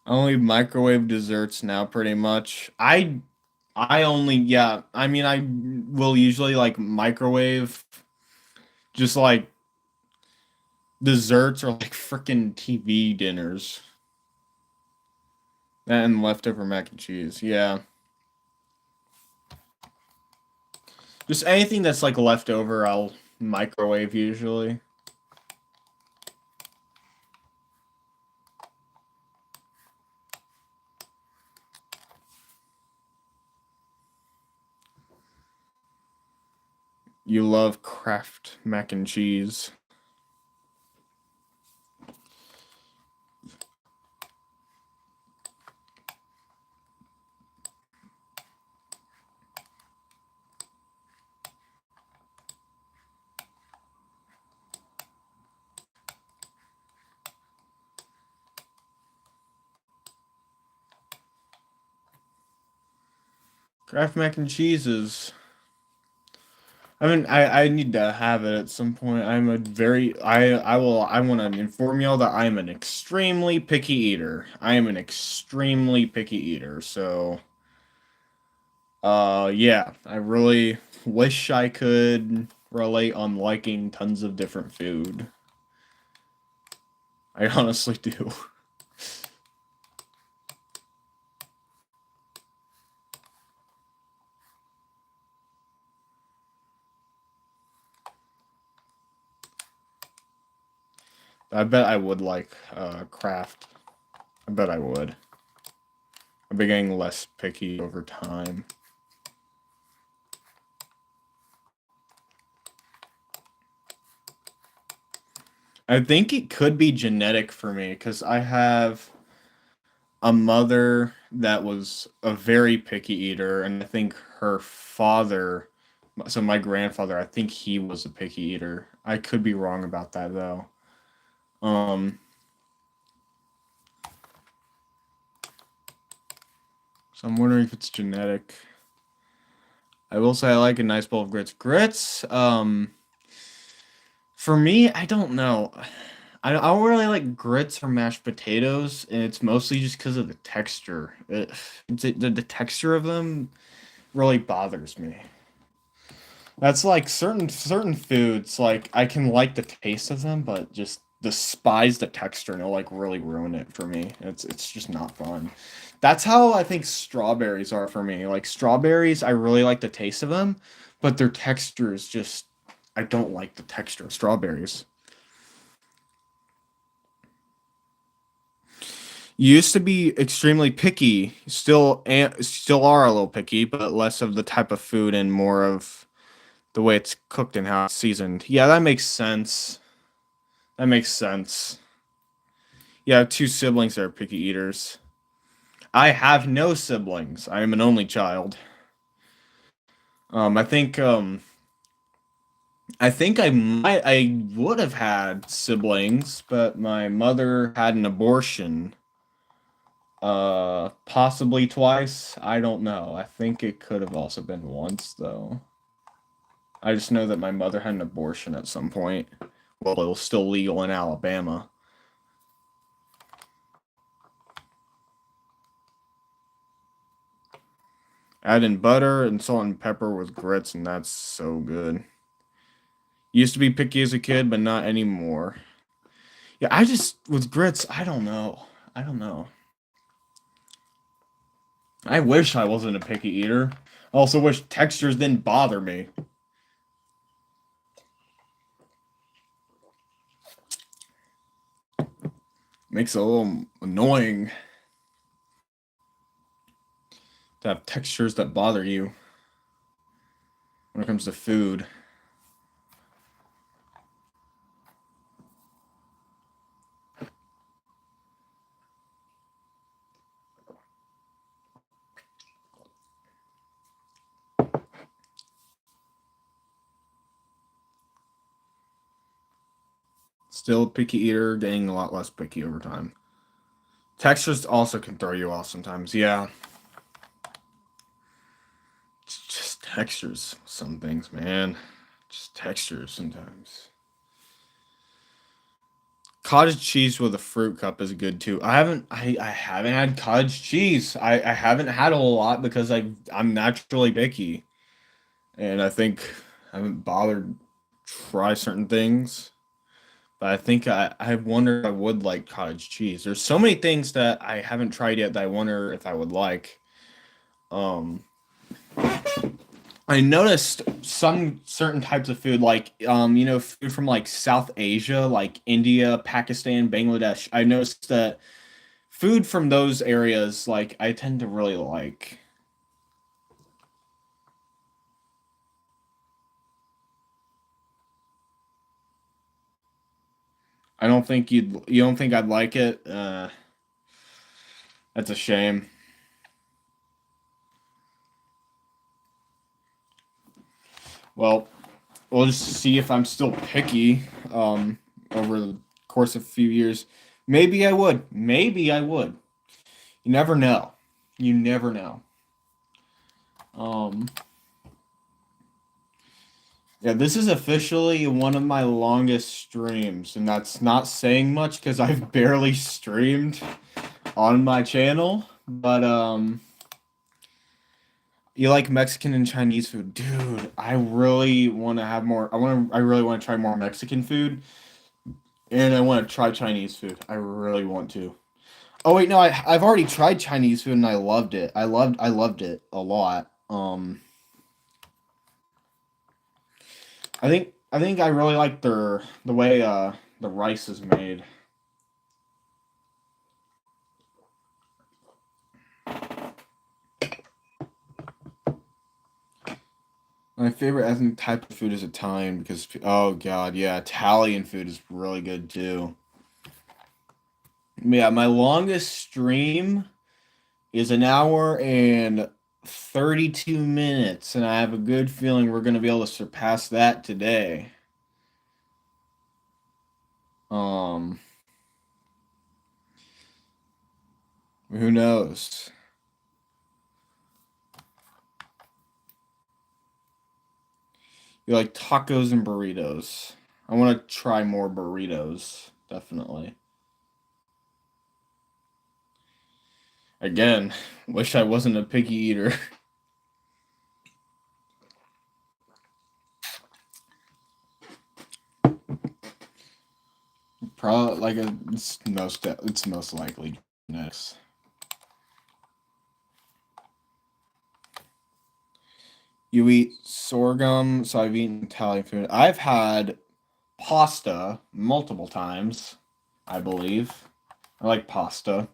I only microwave desserts now pretty much. I only yeah, I mean I will usually like microwave just like desserts or like freaking TV dinners. And leftover mac and cheese. Yeah. Just anything that's like leftover I'll microwave usually. You love Kraft mac and cheese. Kraft mac and cheese is I mean, I need to have it at some point. I want to inform y'all that I am an extremely picky eater. I am an extremely picky eater. So, yeah, I really wish I could relate on liking tons of different food. I honestly do. I bet I would like Kraft. I bet I would. I've been getting less picky over time. I think it could be genetic for me because I have a mother that was a very picky eater, and I think her father, so my grandfather, I think he was a picky eater. I could be wrong about that though. Um, so I'm wondering if it's genetic. I will say I like a nice bowl of grits. Grits, for me, I don't know. I don't really like grits or mashed potatoes, and it's mostly just because of the texture. The texture of them really bothers me. That's like certain foods, like I can like the taste of them, but just despise the texture and it'll like really ruin it for me. It's just not fun. That's how I think strawberries are for me. Like strawberries, I really like the taste of them, but their texture is just I don't like the texture of strawberries. Used to be extremely picky, still are a little picky, but less of the type of food and more of the way it's cooked and how it's seasoned. Yeah, that makes sense. That makes sense. Yeah, I have two siblings that are picky eaters. I have no siblings. I am an only child. I think I would have had siblings, but my mother had an abortion. Possibly twice. I don't know. I think it could have also been once though. I just know that my mother had an abortion at some point. Well, it was still legal in Alabama. Add in butter and salt and pepper with grits, and that's so good. Used to be picky as a kid, but not anymore. Yeah, I just with grits, I don't know. I don't know. I wish I wasn't a picky eater. I also wish textures didn't bother me. Makes it a little annoying to have textures that bother you when it comes to food. Still a picky eater, getting a lot less picky over time. Textures also can throw you off sometimes. Yeah, it's just textures. Some things, man. Just textures sometimes. Cottage cheese with a fruit cup is good too. I haven't had cottage cheese. I haven't had a whole lot because I'm naturally picky. And I think I haven't bothered to try certain things. But I think I wonder if I would like cottage cheese. There's so many things that I haven't tried yet that I wonder if I would like. Um, I noticed some certain types of food, like food from like South Asia, like India, Pakistan, Bangladesh. I noticed that food from those areas, like I tend to really like. I don't think you don't think I'd like it. That's a shame. Well, we'll just see if I'm still picky over the course of a few years. Maybe I would. Maybe I would. You never know. You never know. Um, yeah, this is officially one of my longest streams, and that's not saying much because I've barely streamed on my channel. But you like Mexican and Chinese food, dude? I really want to have more. I really want to try more Mexican food, and I want to try Chinese food. I really want to. Oh wait, no, I've already tried Chinese food and I loved it. I loved it a lot. I think I really like the way the rice is made. My favorite ethnic type of food is Italian because oh god, yeah, Italian food is really good too. Yeah, my longest stream is an hour and 32 minutes, and I have a good feeling we're gonna be able to surpass that today. Um, who knows? You like tacos and burritos. I want to try more burritos, definitely. Again, wish I wasn't a picky eater. Probably like it's most likely genetics. You eat sorghum, so I've eaten Italian food. I've had pasta multiple times, I believe. I like pasta.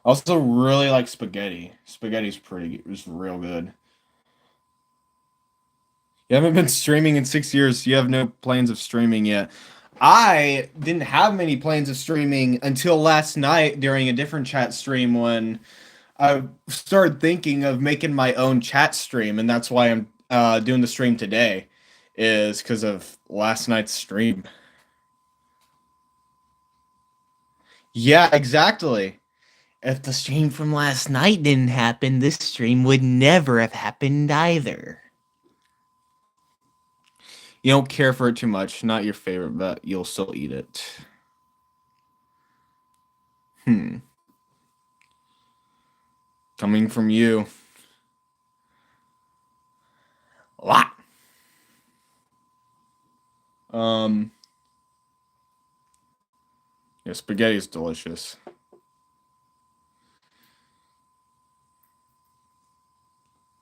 I also really like spaghetti. It's real good. You haven't been streaming in 6 years. You have no plans of streaming yet. I didn't have many plans of streaming until last night during a different chat stream when I started thinking of making my own chat stream, and that's why I'm doing the stream today, is because of last night's stream. Yeah, exactly. If the stream from last night didn't happen, this stream would never have happened either. You don't care for it too much, not your favorite, but you'll still eat it. Hmm. Coming from you. A lot. Um, yeah, spaghetti is delicious.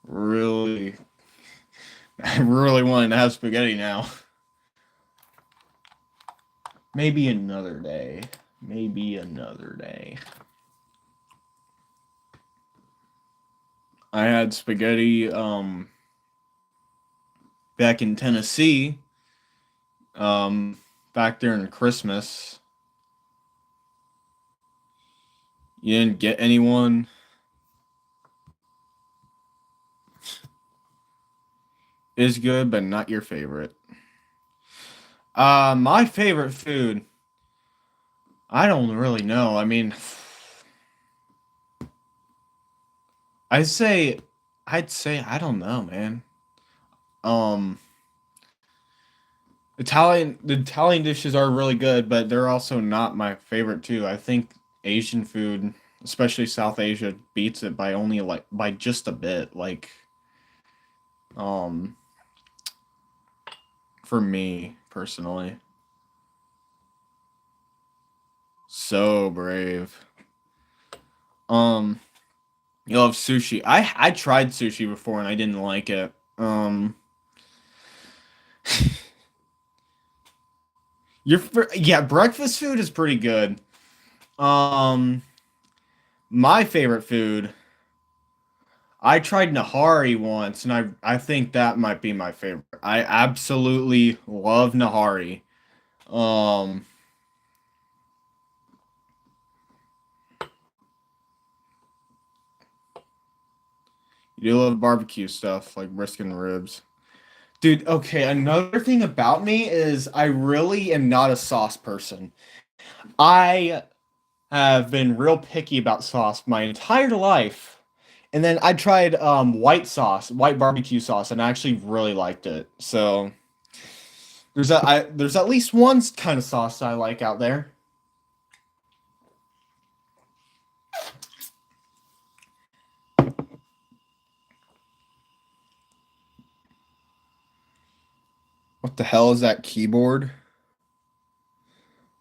Really, I'm really wanting to have spaghetti now. Maybe another day. Maybe another day. I had spaghetti back in Tennessee um back during Christmas. You didn't get anyone? Is good, but not your favorite. My favorite food. I don't really know. I mean, I'd say, I'd say I don't know, man. Um, the Italian dishes are really good, but they're also not my favorite too. I think Asian food, especially South Asia, beats it by only like by just a bit. Like, um, for me personally, so brave. Um, you love sushi. I tried sushi before and I didn't like it. Yeah, breakfast food is pretty good. Um, my favorite food, I tried Nahari once, and I think that might be my favorite. I absolutely love Nahari. Um, you do love barbecue stuff like brisket and ribs. Dude, okay, another thing about me is I really am not a sauce person. I have been real picky about sauce my entire life. And then I tried white sauce, white barbecue sauce, and I actually really liked it. So there's at least one kind of sauce I like out there. What the hell is that keyboard?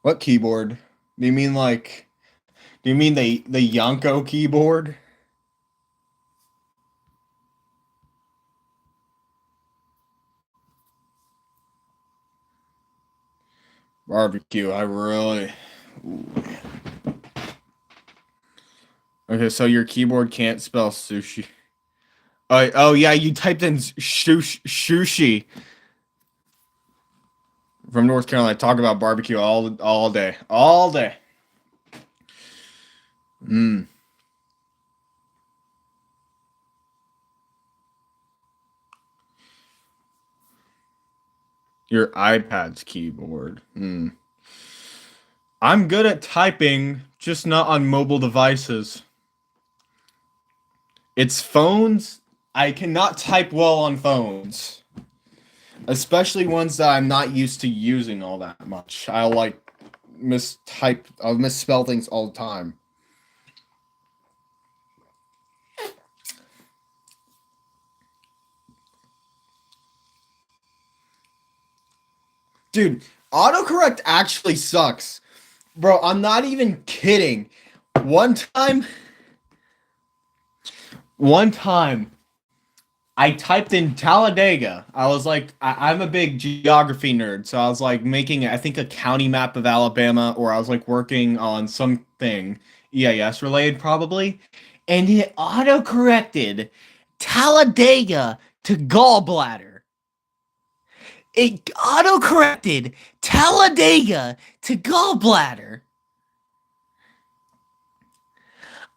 What keyboard? Do you mean like do you mean the Yonko keyboard? Barbecue, I really Ooh. Okay, so your keyboard can't spell sushi. Oh yeah, you typed in sushi from North Carolina. Talk about barbecue all day, all day. Mm, your iPad's keyboard. Mm. I'm good at typing, just not on mobile devices. It's phones. I cannot type well on phones, especially ones that I'm not used to using all that much. I'll like mistype, I'll misspell things all the time. Dude, autocorrect actually sucks. Bro, I'm not even kidding. One time, one time, I typed in Talladega. I was like, I'm a big geography nerd, so I was like making, I think, a county map of Alabama, or I was like working on something EIS related, probably, and it auto corrected Talladega to gallbladder. It auto corrected Talladega to gallbladder.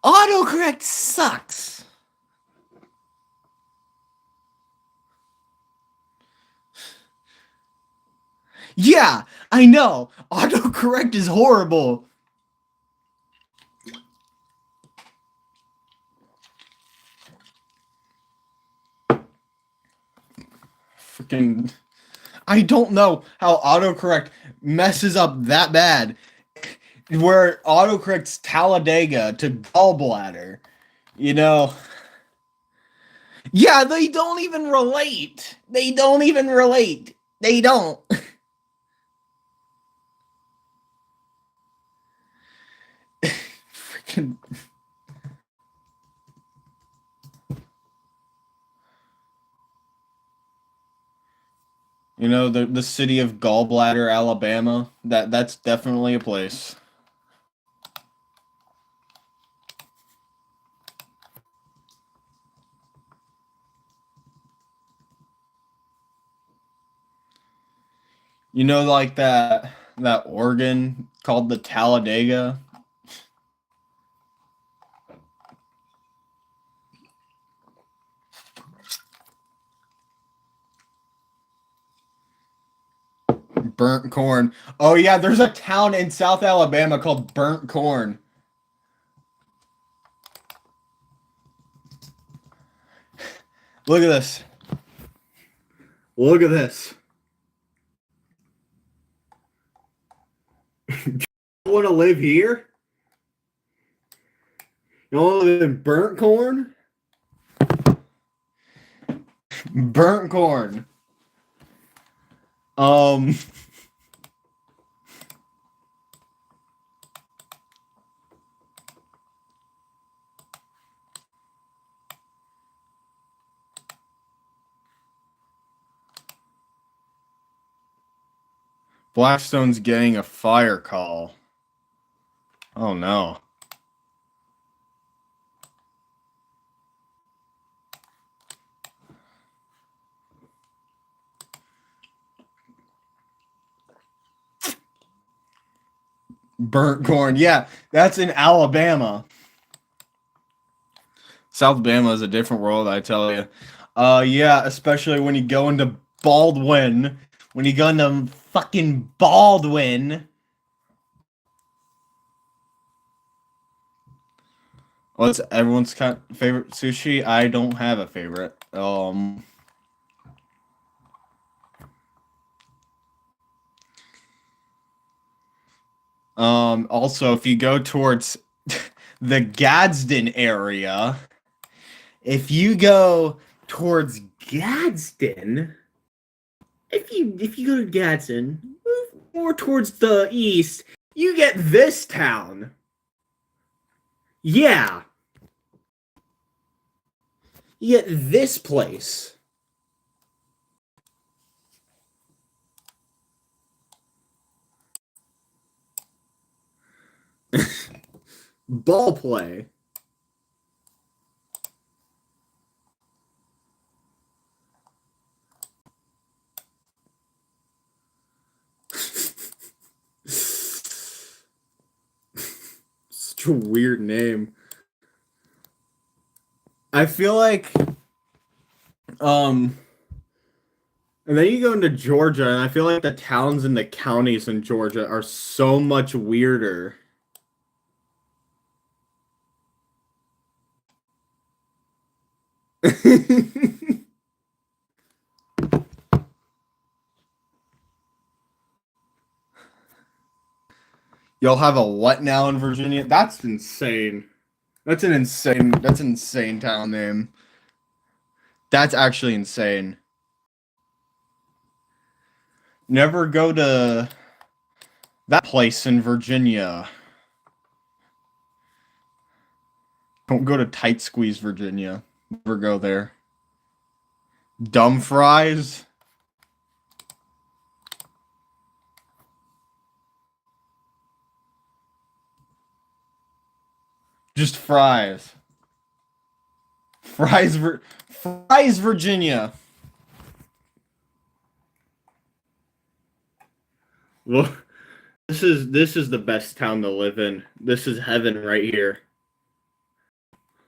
Autocorrect sucks. Yeah, I know. Autocorrect is horrible. Freaking. I don't know how autocorrect messes up that bad. Where autocorrects Talladega to gallbladder. You know. Yeah, they don't even relate. They don't even relate. They don't. Freaking. You know, the city of Gallbladder, Alabama. That's definitely a place. You know, like that organ called the Talladega. Burnt corn. Oh yeah, there's a town in South Alabama called Burnt Corn. Look at this. Look at this. You want to live here? You want to live in Burnt Corn? Burnt corn. Um. Blackstone's getting a fire call. Oh no. Burnt corn. Yeah, that's in Alabama. South Bama is a different world, I tell you. Yeah, especially when you go into Baldwin. When you go into fucking Baldwin. What's everyone's favorite sushi? I don't have a favorite. Also, if you go towards the Gadsden area, if you go towards Gadsden, if you go to Gadsden, move more towards the east, you get this town. Yeah. You get this place. Ball play. Such a weird name. I feel like and then you go into Georgia and I feel like the towns and the counties in Georgia are so much weirder. You'll have a what now in Virginia? That's insane. That's an insane town name. That's actually insane. Never go to that place in Virginia. Don't go to Tight Squeeze, Virginia. Never go there. Dumb fries? Just fries. Fries, Virginia. Well, this is the best town to live in. This is heaven right here.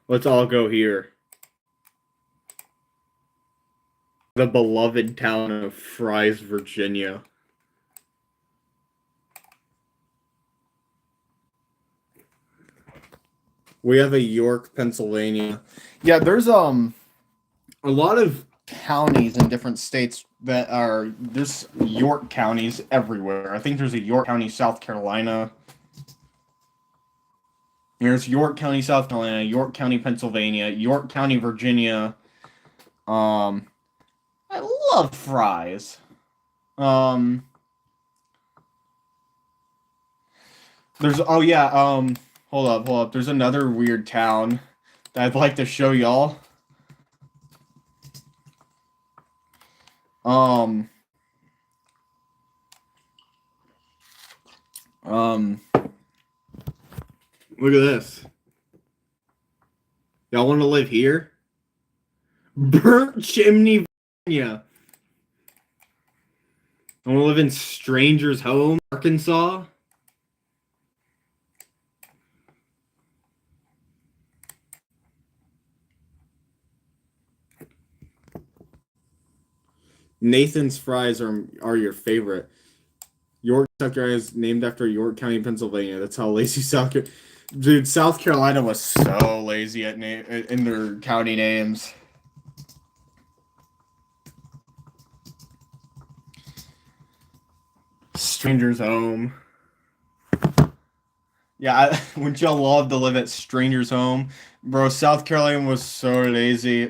Let's all go here. The beloved town of Fries, Virginia. We have a York, Pennsylvania. Yeah, there's a lot of counties in different states that are there's York counties everywhere. I think there's a York County, South Carolina. There's York County, South Carolina, York County, Pennsylvania, York County, Virginia. I love fries. There's hold up. There's another weird town that I'd like to show y'all. Look at this. Y'all want to live here? Burnt Chimney, Virginia. I want to live in Stranger's Home, Arkansas. Nathan's fries are your favorite. York, South Carolina is named after York County, Pennsylvania. That's how lazy Dude, South Carolina was so lazy at in their county names. Stranger's Home. Yeah, wouldn't y'all love to live at Stranger's Home? Bro, South Carolina was so lazy.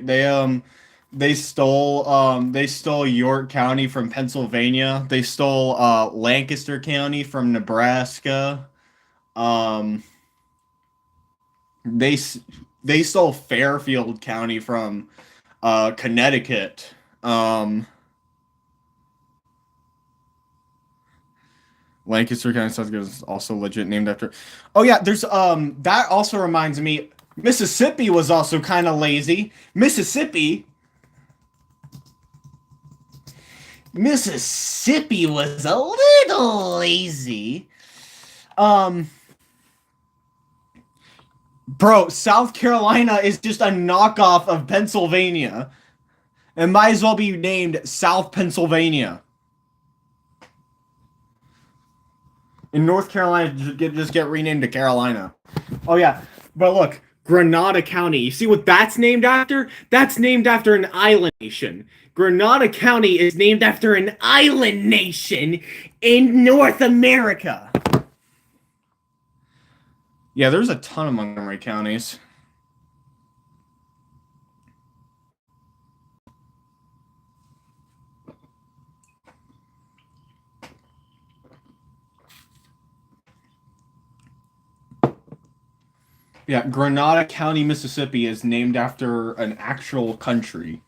They stole York County from Pennsylvania. They stole Lancaster County from Nebraska. Um they s- they stole Fairfield County from Connecticut. Lancaster County, South Carolina is also legit named after. Oh yeah, there's that also reminds me Mississippi was also kind of lazy. Mississippi was a little lazy. Um, bro, South Carolina is just a knockoff of Pennsylvania. It might as well be named South Pennsylvania. In North Carolina, just get renamed to Carolina. Oh yeah, but look, Grenada County. You see what that's named after? That's named after an island nation. Grenada County is named after an island nation in North America. Yeah, there's a ton of Montgomery counties. Yeah, Grenada County, Mississippi is named after an actual country.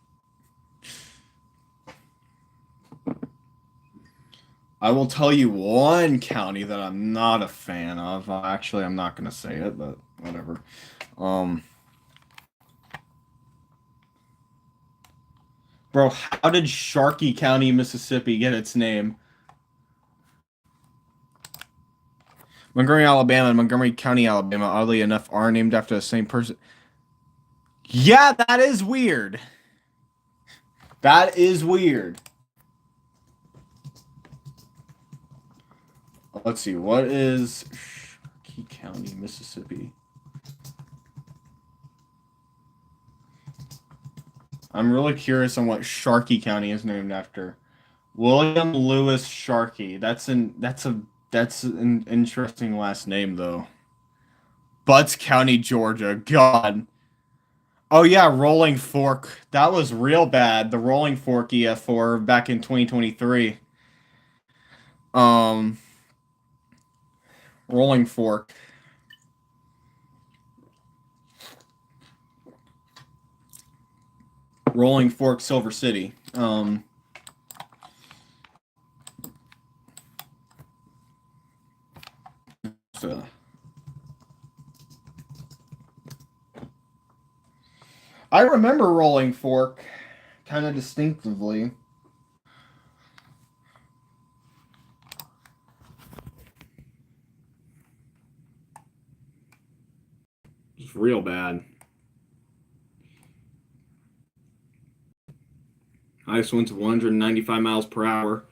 I will tell you one county that I'm not a fan of. Actually, I'm not going to say it, but whatever. Bro, how did Sharkey County, Mississippi get its name? Montgomery, Alabama, and Montgomery County, Alabama, oddly enough, are named after the same person. Yeah, that is weird. That is weird. Let's see, what is Sharkey County, Mississippi? I'm really curious on what Sharkey County is named after. William Lewis Sharkey. That's an interesting last name though. Butts County, Georgia. God. Oh yeah, Rolling Fork. That was real bad. The Rolling Fork EF4 back in 2023. Um, Rolling Fork. Rolling Fork, Silver City. So. I remember Rolling Fork kind of distinctively. It's real bad. Highest winds of 195 miles per hour.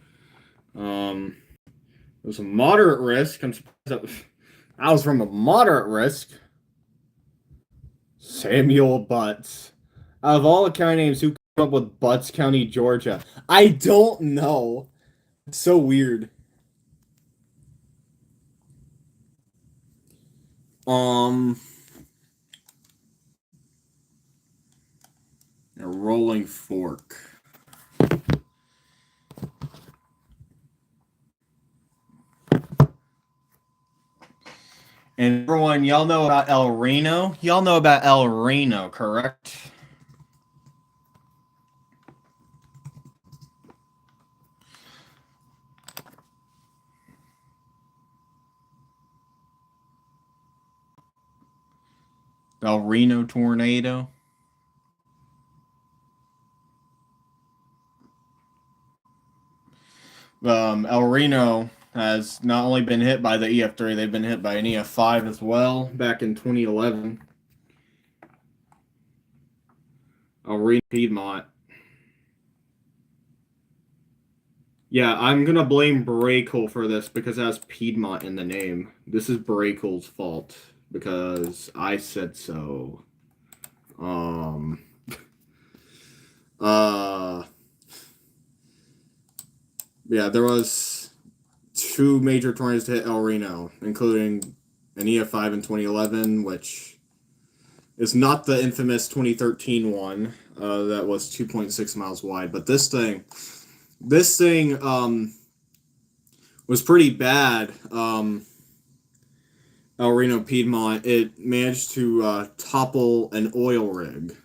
It was a moderate risk. I'm surprised I was from a moderate risk. Samuel Butts. Out of all the county names, who came up with Butts County, Georgia? I don't know. It's so weird. A Rolling Fork. And everyone, y'all know about El Reno? Y'all know about El Reno, correct? El Reno tornado. El Reno has not only been hit by the EF3, they've been hit by an EF5 as well back in 2011. El Reno Piedmont. Yeah, I'm gonna blame Brakel for this because it has Piedmont in the name. This is Brakel's fault because I said so. Um. Yeah, there was 2 major tornadoes to hit El Reno, including an EF5 in 2011, which is not the infamous 2013 one that was 2.6 miles wide, but this thing was pretty bad. El Reno Piedmont, it managed to topple an oil rig.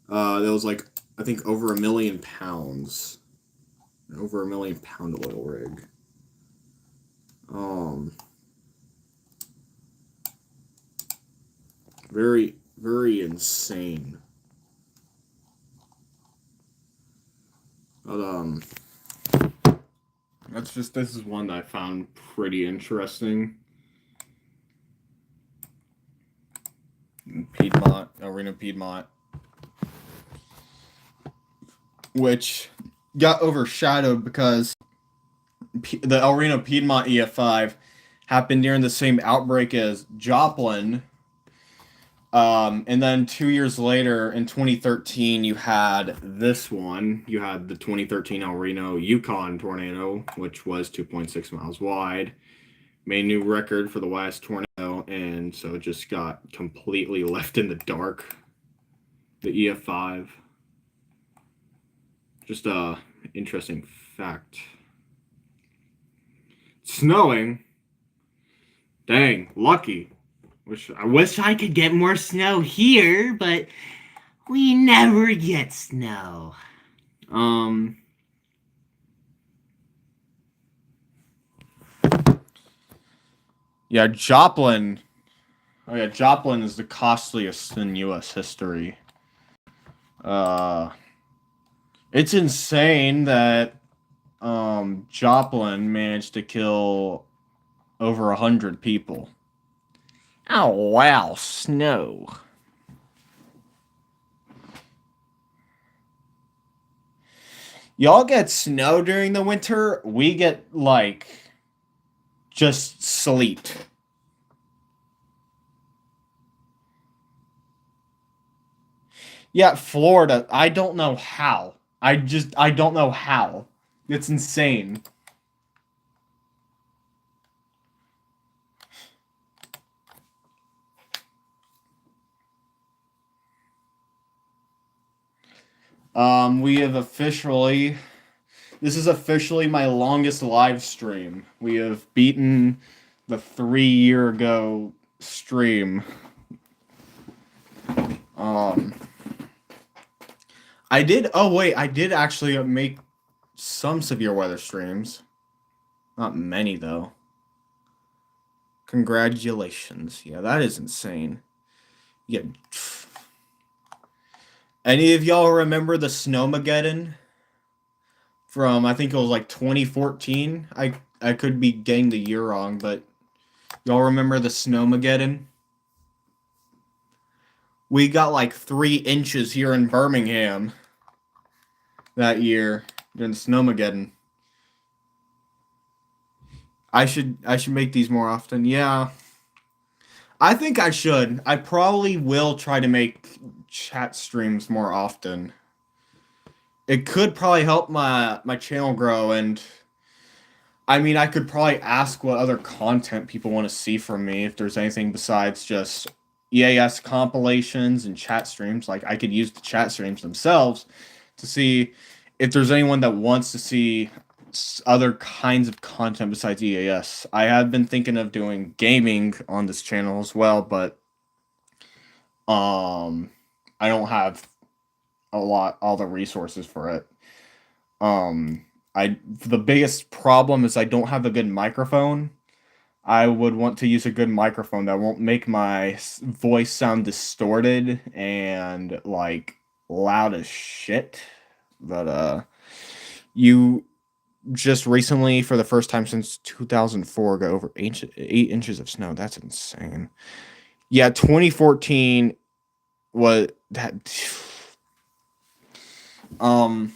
That was like, I think, over 1 million pounds. Over 1 million pound oil rig. Very, very insane. But, this is one that I found pretty interesting. Piedmont, El Reno Piedmont, which got overshadowed because the El Reno Piedmont EF5 happened during the same outbreak as Joplin. And then 2 years later, in 2013, you had this one. You had the 2013 El Reno Yukon tornado, which was 2.6 miles wide. Made a new record for the widest tornado, and so it just got completely left in the dark. The EF5. Just a interesting fact. Snowing. Dang, lucky. I wish I could get more snow here, but we never get snow. Yeah, Joplin. Oh yeah, Joplin is the costliest in U.S. history. It's insane that Joplin managed to kill over 100 people. Oh wow, snow. Y'all get snow during the winter. We get like just sleet. Yeah, Florida. I don't know how. I don't know how. It's insane. We have officially, this is officially my longest live stream. We have beaten the 3-year ago stream. I did actually make some severe weather streams. Not many, though. Congratulations. Yeah, that is insane. Yeah. Any of y'all remember the Snowmageddon? From, I think it was like 2014. I could be getting the year wrong, but y'all remember the Snowmageddon? We got like 3 inches here in Birmingham that year during the Snowmageddon. I should make these more often. Yeah. I think I should. I probably will try to make chat streams more often. It could probably help my channel grow, and I mean, I could probably ask what other content people want to see from me if there's anything besides just EAS compilations and chat streams. Like, I could use the chat streams themselves to see if there's anyone that wants to see other kinds of content besides EAS. I have been thinking of doing gaming on this channel as well, but I don't have all the resources for it. The biggest problem is I don't have a good microphone. I would want to use a good microphone that won't make my voice sound distorted and like loud as shit. But you just recently, for the first time since 2004, got over 8 inches of snow. That's insane. Yeah, 2014 was that. I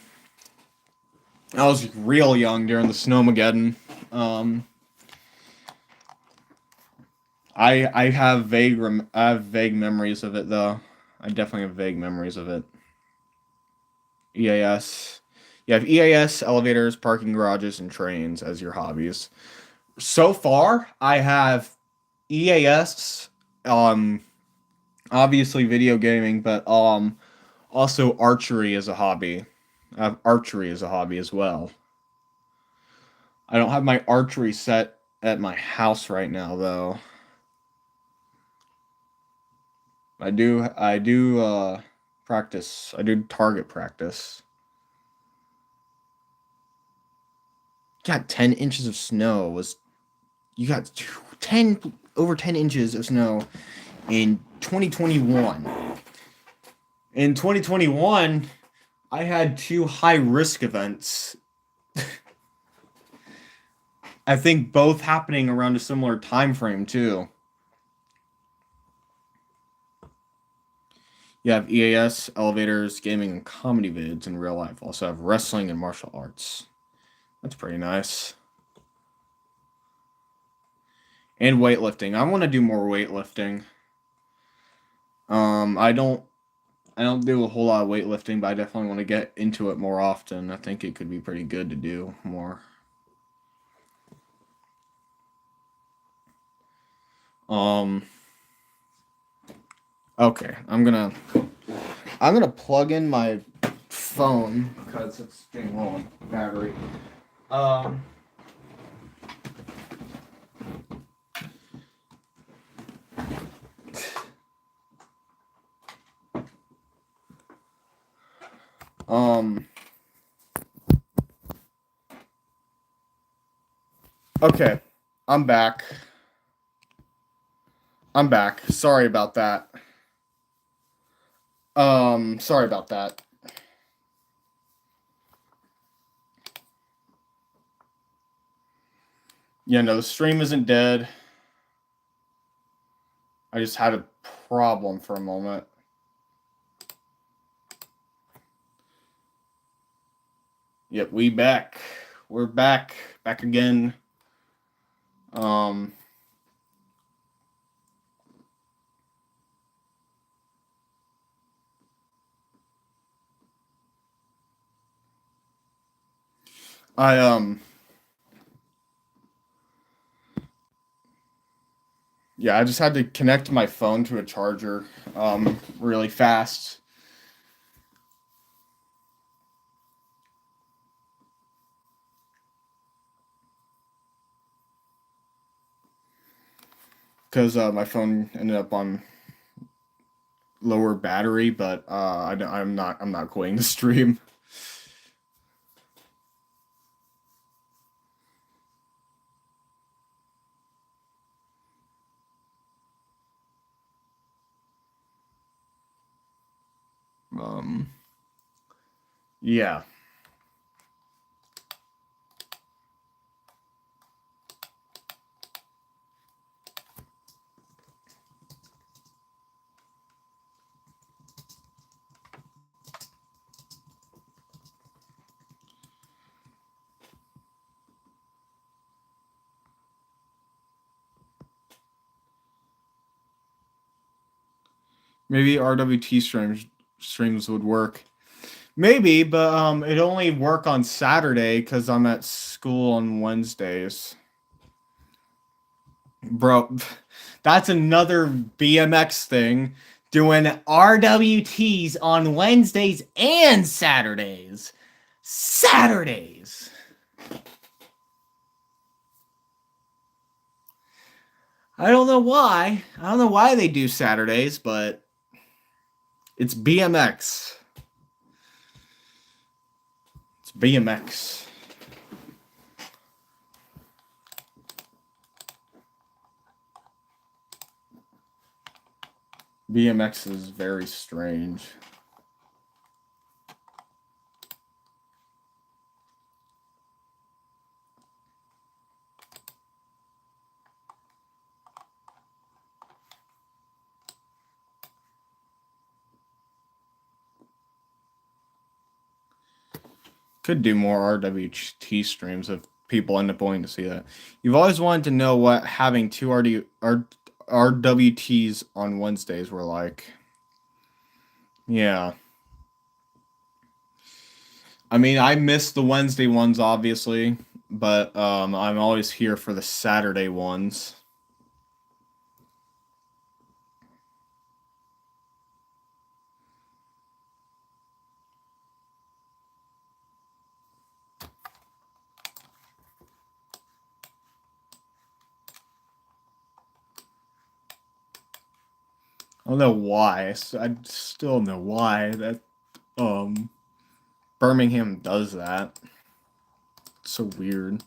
was real young during the Snowmageddon. Um, I have vague memories of it though. I definitely have vague memories of it. EAS. You have EAS, elevators, parking garages, and trains as your hobbies. So far, I have EAS, obviously video gaming, but also archery as a hobby. I have archery as a hobby as well. I don't have my archery set at my house right now though. I do practice. I do target practice. Got 10 inches of snow was you got 10 over 10 inches of snow in 2021. In 2021, I had two high risk events. I think both happening around a similar time frame too. You have EAS, elevators, gaming, and comedy vids in real life. Also have wrestling and martial arts. That's pretty nice. And weightlifting. I want to do more weightlifting. I don't do a whole lot of weightlifting, but I definitely want to get into it more often. I think it could be pretty good to do more. Um okay, I'm gonna plug in my phone because it's getting low on battery. Um um okay, I'm back. I'm back. Sorry about that. Sorry about that. Yeah, no, the stream isn't dead. I just had a problem for a moment. Yep, we back. We're back. Back again. Um I yeah, I just had to connect my phone to a charger really fast. Because my phone ended up on lower battery, but I'm not quitting the stream. Um, yeah. Maybe RWT streams would work. Maybe, but it only work on Saturday because I'm at school on Wednesdays. Bro, that's another BMX thing. Doing RWTs on Wednesdays and Saturdays. Saturdays. I don't know why. I don't know why they do Saturdays, but it's BMX. It's BMX. BMX is very strange. Could do more RWT streams if people end up wanting to see that. You've always wanted to know what having two RWTs on Wednesdays were like. Yeah. I mean, I miss the Wednesday ones, obviously, but I'm always here for the Saturday ones. I don't know why. I still don't know why that Birmingham does that. It's so weird.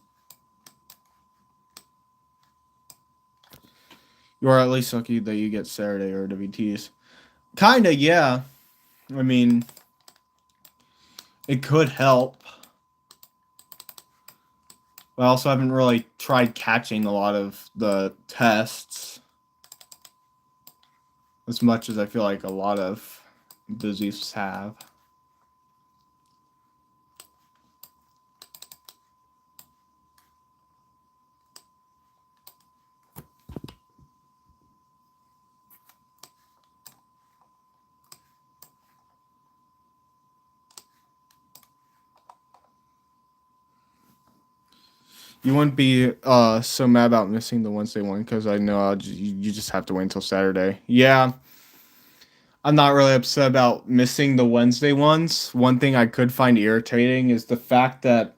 You are at least lucky that you get Saturday RWTs. Kinda, yeah. I mean, it could help. But I also haven't really tried catching a lot of the tests as much as I feel like a lot of busies have. You wouldn't be so mad about missing the Wednesday one because I know you just have to wait until Saturday. Yeah, I'm not really upset about missing the Wednesday ones. One thing I could find irritating is the fact that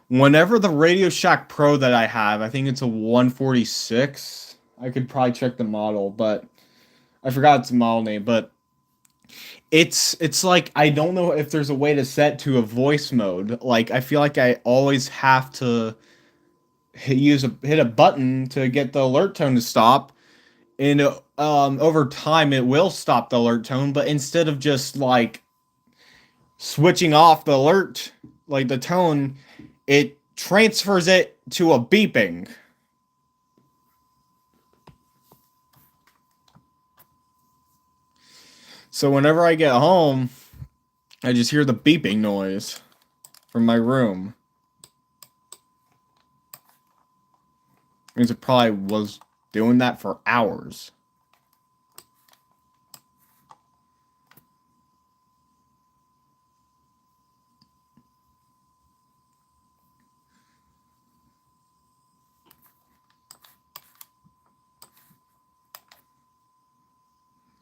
whenever the Radio Shack Pro that I have, I think it's a 146. I could probably check the model, but I forgot its model name. But it's like I don't know if there's a way to set to a voice mode. Like I feel like I always have to hit a button to get the alert tone to stop, and over time it will stop the alert tone. But instead of just like switching off the alert, like the tone, it transfers it to a beeping. So whenever I get home, I just hear the beeping noise from my room. Means it probably was doing that for hours.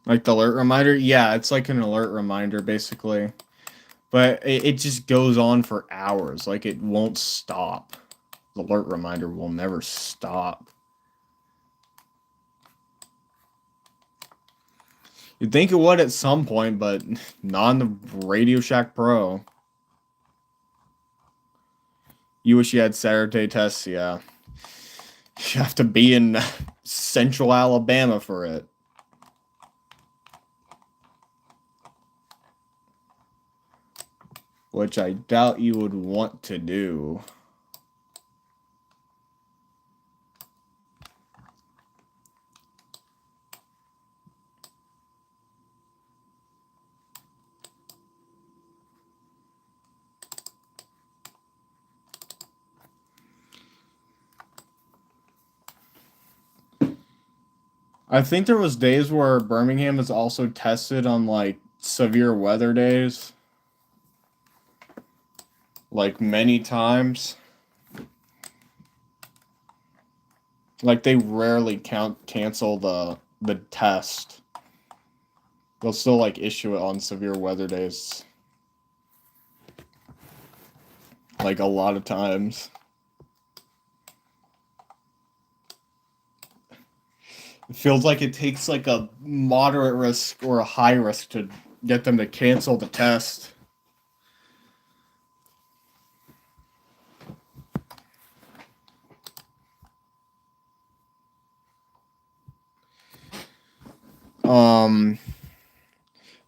Like the alert reminder? Yeah, it's like an alert reminder, basically. But it just goes on for hours. Like, it won't stop. The alert reminder will never stop. You'd think it would at some point, but not in the Radio Shack Pro. You wish you had Saturday tests, yeah. You have to be in central Alabama for it. Which I doubt you would want to do. I think there was days where Birmingham is also tested on like severe weather days. Like many times. Like they rarely cancel the test. They'll still like issue it on severe weather days. Like a lot of times. It feels like it takes like a moderate risk or a high risk to get them to cancel the test.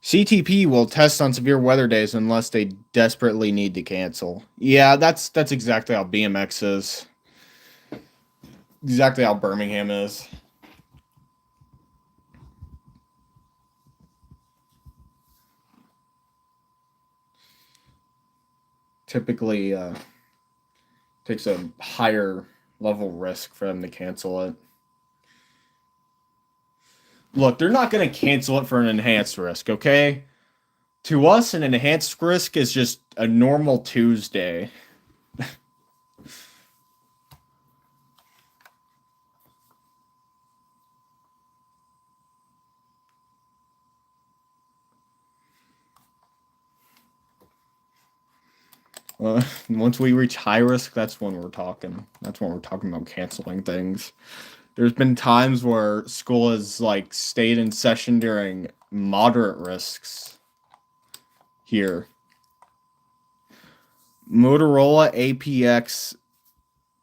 CTP will test on severe weather days unless they desperately need to cancel. Yeah, that's exactly how BMX is. Exactly how Birmingham is. Typically takes a higher level risk for them to cancel it. Look, they're not going to cancel it for an enhanced risk, okay? To us, an enhanced risk is just a normal Tuesday. Once we reach high risk, that's when we're talking. That's when we're talking about canceling things. There's been times where school has like stayed in session during moderate risks here. Motorola APX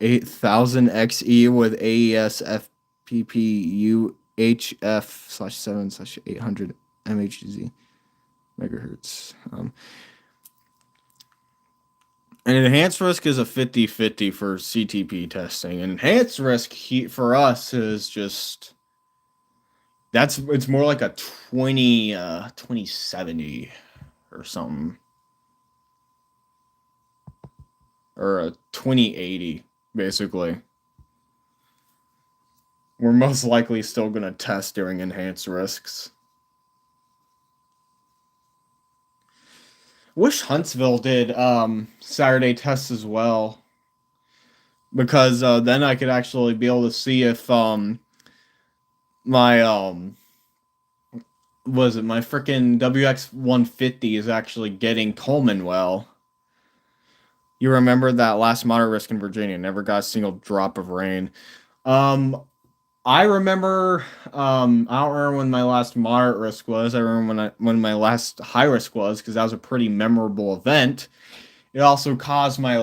8000XE with AES FPP UHF/7/800 MHz megahertz. An enhanced risk is a 50-50 for CTP testing. An enhanced risk for us is just it's more like a 2070 or something. Or a 2080, basically. We're most likely still gonna test during enhanced risks. Wish Huntsville did Saturday tests as well, because then I could actually be able to see if my my freaking WX150 is actually getting Coleman well. You remember that last moderate risk in Virginia never got a single drop of rain. I remember I don't remember when my last moderate risk was. I remember when my last high risk was, because that was a pretty memorable event. It also caused my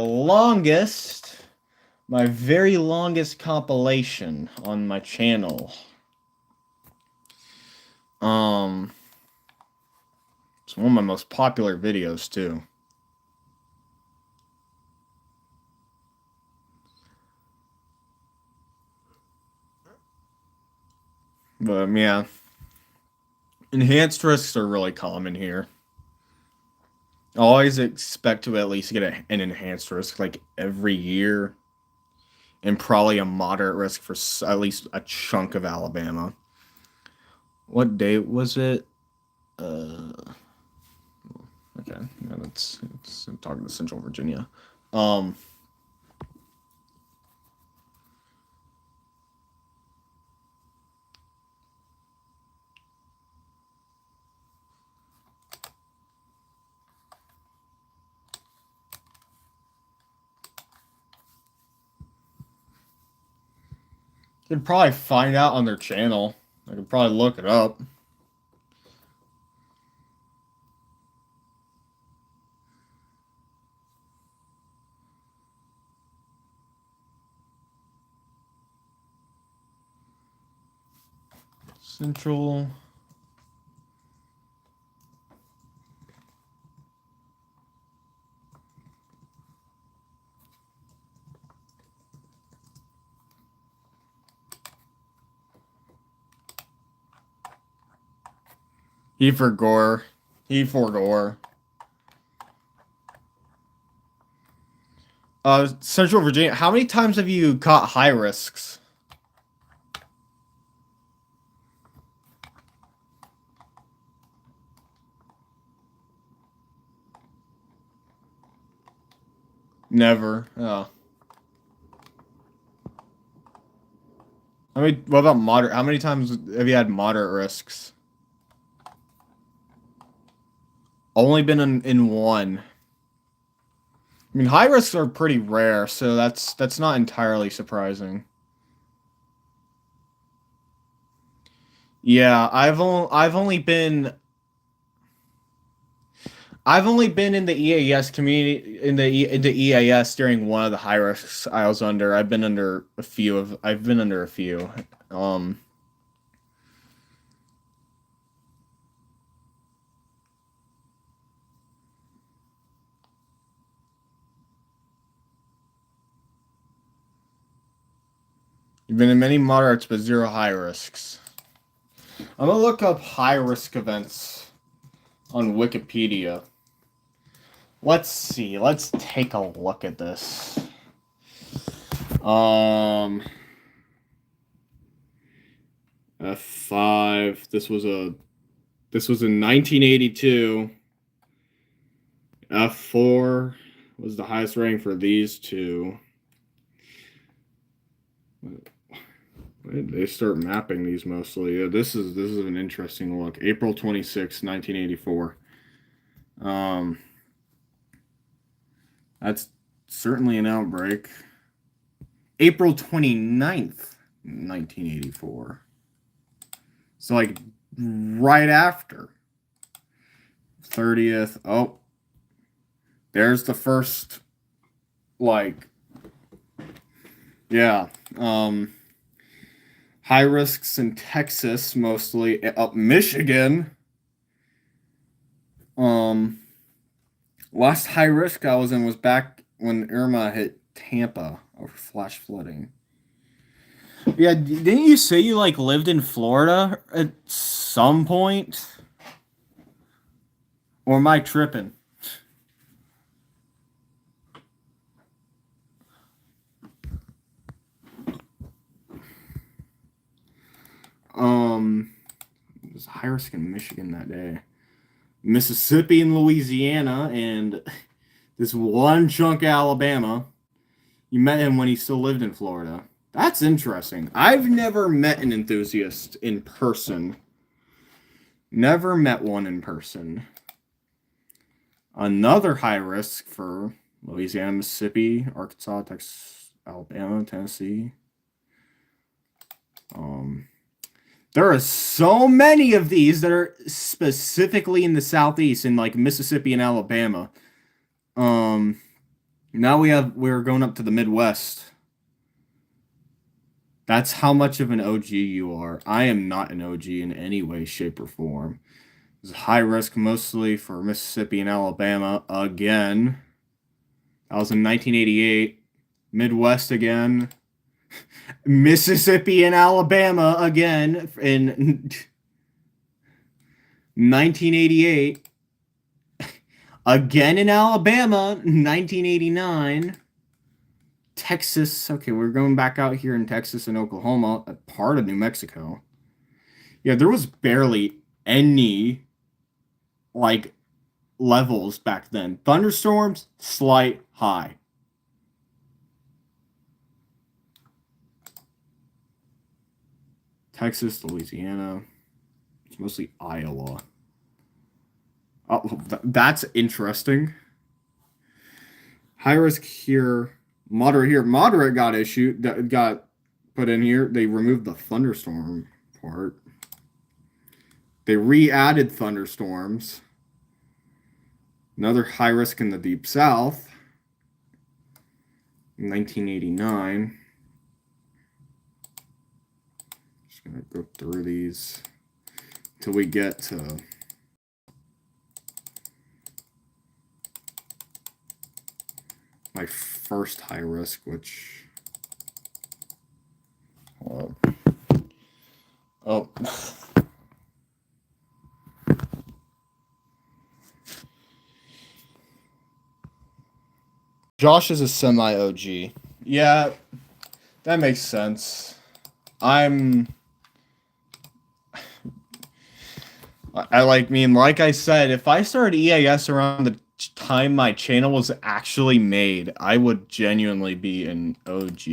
very longest compilation on my channel. It's one of my most popular videos too. But yeah, enhanced risks are really common here. I always expect to at least get an enhanced risk like every year, and probably a moderate risk for at least a chunk of Alabama. What date was it? Okay, yeah, it's I'm talking to Central Virginia. You could probably find out on their channel. I could probably look it up. Central. He for Gore. He for Gore. Central Virginia. How many times have you caught high risks? Never. Oh. What about moderate? How many times have you had moderate risks? Only been in one. I mean, high risks are pretty rare, so that's not entirely surprising. Yeah, I've only been in the EAS community in the EAS during one of the high risks I was under. I've been under a few. Um You've been in many moderates, but zero high risks. I'm gonna look up high risk events on Wikipedia. Let's see. Let's take a look at this. F5. This was in 1982. F4 was the highest rank for these two. They start mapping these mostly. Yeah, this is an interesting look. April 26, 1984. That's certainly an outbreak. April 29th, 1984. So like right after 30th. Oh, there's the first, like, yeah. High risks in Texas, mostly up Michigan. Last high risk I was in was back when Irma hit Tampa over flash flooding. Yeah, didn't you say you like lived in Florida at some point? Or am I tripping? It was high risk in Michigan that day. Mississippi and Louisiana, and this one chunk of Alabama. You met him when he still lived in Florida. That's interesting. I've never met an enthusiast in person. Never met one in person. Another high risk for Louisiana, Mississippi, Arkansas, Texas, Alabama, Tennessee. There are so many of these that are specifically in the Southeast, in like Mississippi and Alabama. Now we're going up to the Midwest. That's how much of an OG you are. I am not an OG in any way, shape, or form. There's high risk mostly for Mississippi and Alabama again. That was in 1988. Midwest again. Mississippi and Alabama again in 1988. Again in Alabama, 1989. Texas. Okay, we're going back out here in Texas and Oklahoma, a part of New Mexico. Yeah, there was barely any like levels back then. Thunderstorms, slight high. Texas, Louisiana. It's mostly Iowa. Oh, that's interesting. High risk here. Moderate here. Moderate got put in here. They removed the thunderstorm part. They re-added thunderstorms. Another high risk in the Deep South. 1989. Just going to go through these till we get to my first high risk, which... Oh. Josh is a semi-OG. Yeah, that makes sense. like I said, if I started EAS around the time my channel was actually made, I would genuinely be an OG.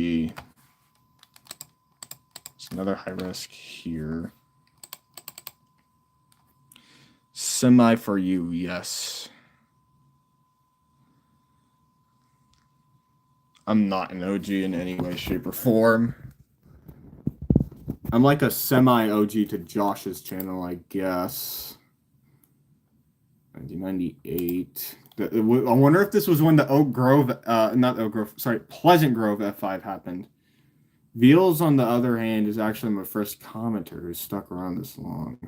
It's another high risk here. Semi for you, yes. I'm not an OG in any way, shape, or form. I'm like a semi-OG to Josh's channel, I guess. 1998. I wonder if this was when the Pleasant Grove F5 happened. Veals, on the other hand, is actually my first commenter who's stuck around this long.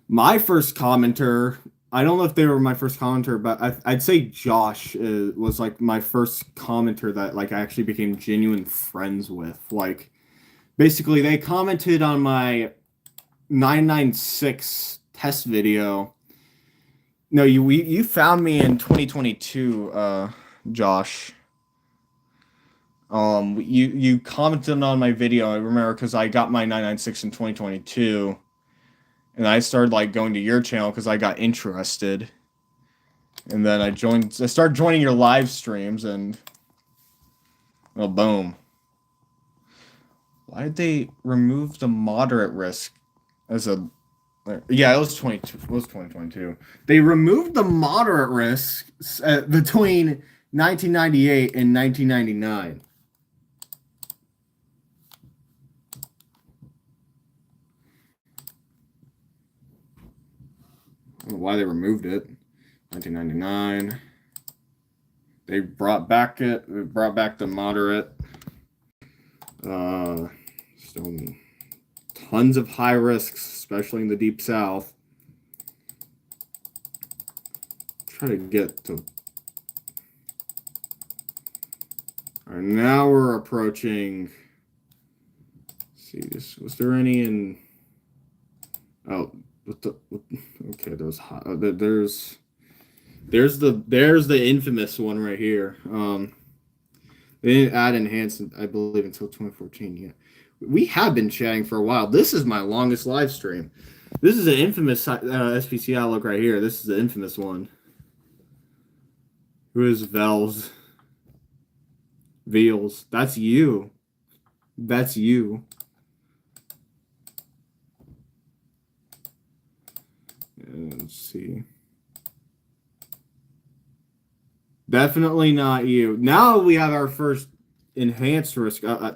My first commenter I don't know if they were my first commenter, but I'd say Josh was like my first commenter that like I actually became genuine friends with. Like basically, they commented on my 996 test video. No, you found me in 2022, Josh. You commented on my video. I remember because I got my 996 in 2022, and I started like going to your channel because I got interested, and then I started joining your live streams, and well, boom. Why did they remove the moderate risk as a? Yeah, it was 22. It was 2022. They removed the moderate risk between 1998 and 1999. I don't know why they removed it. 1999. They brought back the moderate. Still tons of high risks, especially in the deep south. Try to get to. All right, now we're approaching. Let's see this. Was there any in? Oh, okay. There's the infamous one right here. They didn't add enhanced, I believe, until 2014. Yeah, we have been chatting for a while. This is my longest live stream. This is an infamous SPC outlook right here. This is the infamous one. Who is Vels? Veals. That's you. That's you. Let's see. Definitely not you. Now we have our first enhanced risk. I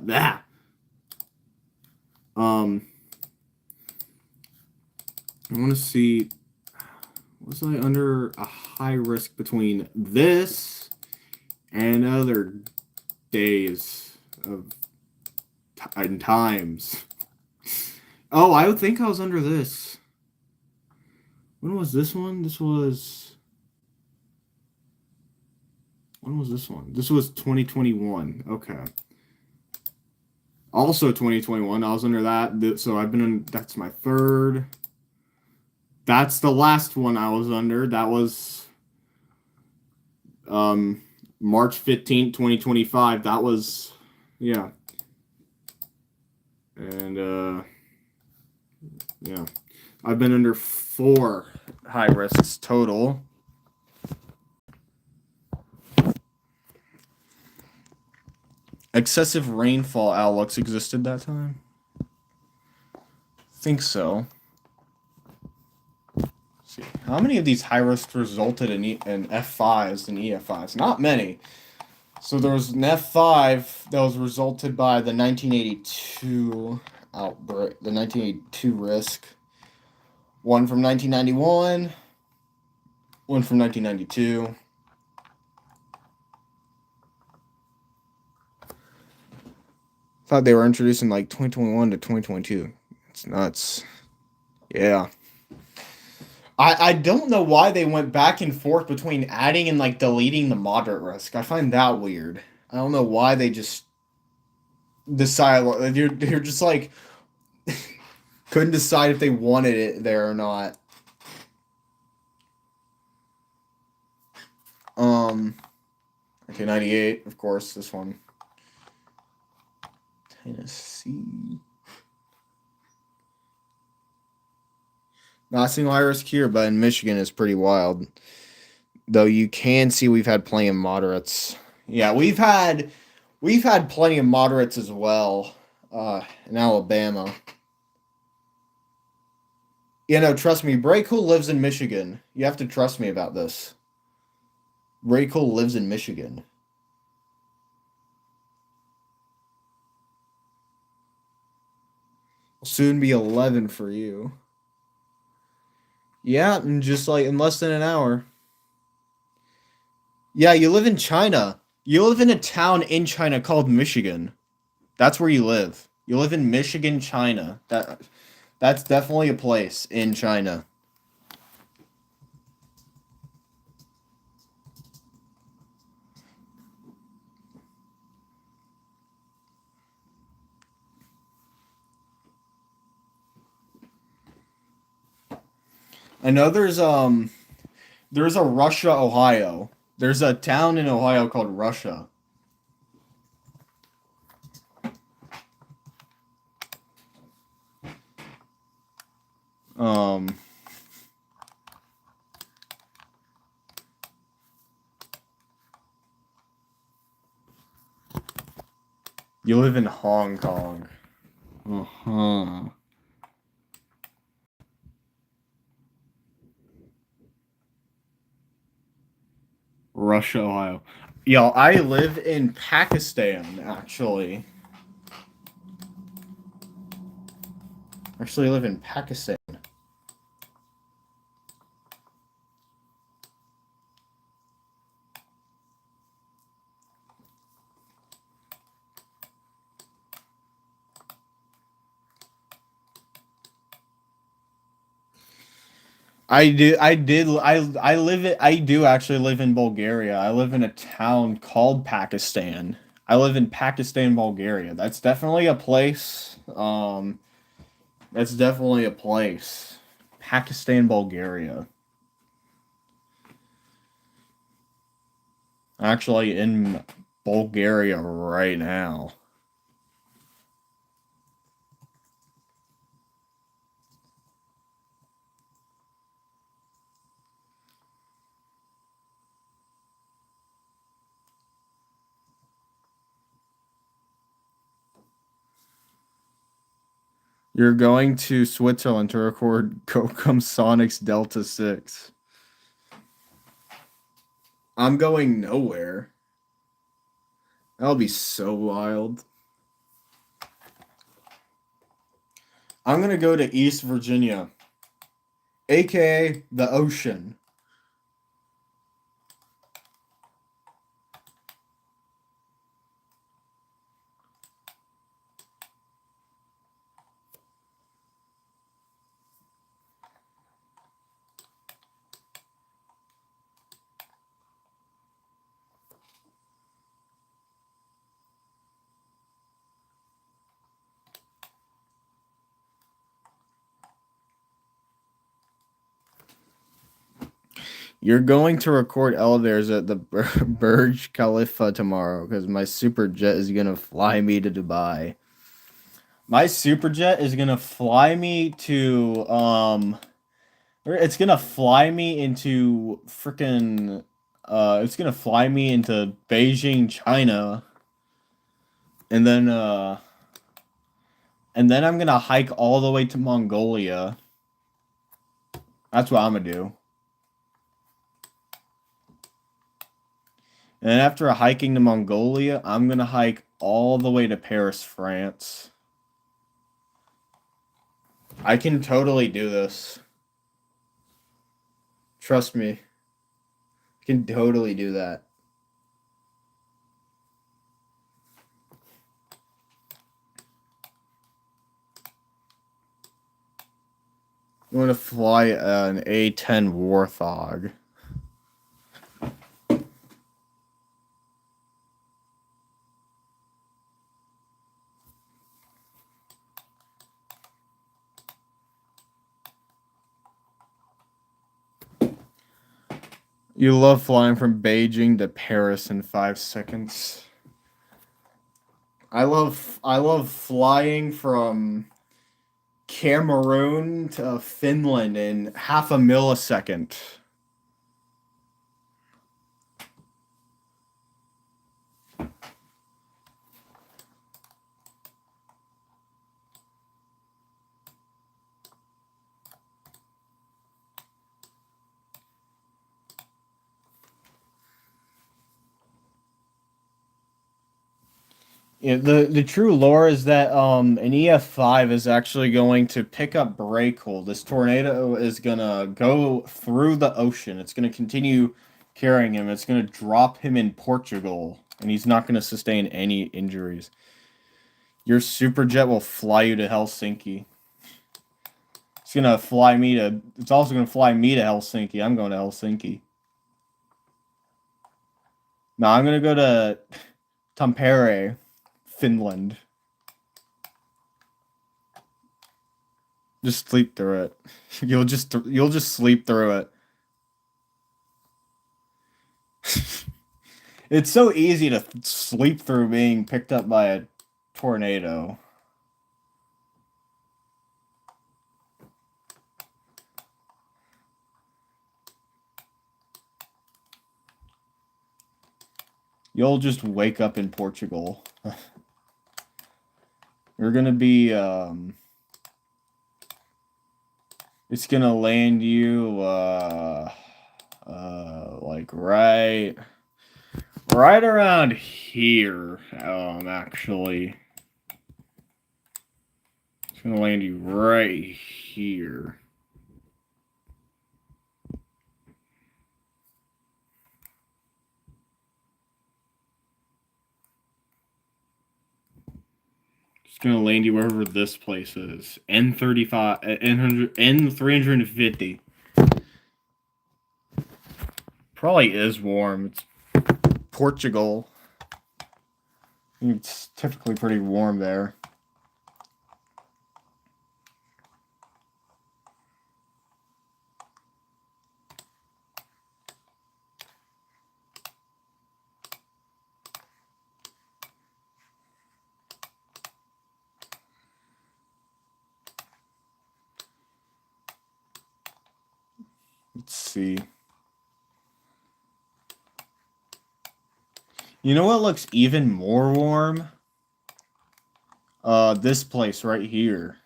want to see. Was I under a high risk between this and other days of and times? Oh, I would think I was under this. When was this one? When was this one? This was 2021. Okay. Also 2021. I was under that. So I've been in. That's my third. That's the last one I was under. That was March 15th, 2025. That was, yeah. And yeah. I've been under 4 high risks total. Excessive rainfall outlooks existed that time? Think so. Let's see. How many of these high risks resulted in F5s and EF5s? Not many. So there was an F5 that was resulted by the 1982 outbreak, the 1982 risk. One from 1991, one from 1992. Thought they were introducing like 2021 to 2022. It's nuts. Yeah. I don't know why they went back and forth between adding and like deleting the moderate risk. I find that weird. I don't know why they just decided you're just like couldn't decide if they wanted it there or not. Okay, 98, of course, this one. Tennessee. Not a single high risk here, but in Michigan is pretty wild. Though you can see we've had plenty of moderates. Yeah, we've had plenty of moderates as well. In Alabama. You know, trust me, Braycool lives in Michigan. You have to trust me about this. Braycool lives in Michigan. Will soon be 11 for you. Yeah, and just like in less than an hour. Yeah, you live in China. You live in a town in China called Michigan. That's where you live. You live in Michigan, China. That's definitely a place in China. I know there's a Russia, Ohio. There's a town in Ohio called Russia. Um, you live in Hong Kong. Uh-huh. Russia, Ohio. Yo, I live in Pakistan, actually. Actually, I live in Pakistan. I do actually live in Bulgaria. I live in a town called Pakistan. I live in Pakistan, Bulgaria. That's definitely a place. That's definitely a place. Pakistan, Bulgaria. Actually in Bulgaria right now. You're going to Switzerland to record Kokum Sonic's Delta 6. I'm going nowhere. That'll be so wild. I'm gonna go to East Virginia, aka the ocean. You're going to record elevators at the Burj Khalifa tomorrow because my super jet is gonna fly me to Dubai. My super jet is gonna fly me to it's gonna fly me into freaking it's gonna fly me into Beijing, China, and then I'm gonna hike all the way to Mongolia. That's what I'm gonna do. And then after hiking to Mongolia, I'm gonna hike all the way to Paris, France. I can totally do this. Trust me. I can totally do that. I'm gonna fly an A-10 Warthog. You love flying from Beijing to Paris in 5 seconds. I love flying from Cameroon to Finland in half a millisecond. Yeah, the true lore is that an EF5 is actually going to pick up Breakhold. This tornado is gonna go through the ocean. It's gonna continue carrying him. It's gonna drop him in Portugal, and he's not gonna sustain any injuries. Your super jet will fly you to Helsinki. It's gonna fly me to. It's also gonna fly me to Helsinki. I'm going to Helsinki. No, I'm gonna go to Tampere, Finland. Just sleep through it. You'll just sleep through it. It's so easy to sleep through being picked up by a tornado. You'll just wake up in Portugal. You're gonna be it's gonna land you like right around here, actually. It's gonna land you right here. It's gonna land you wherever this place is. N35, N350. Probably is warm. It's Portugal. It's typically pretty warm there. Let's see. You know what looks even more warm? This place right here.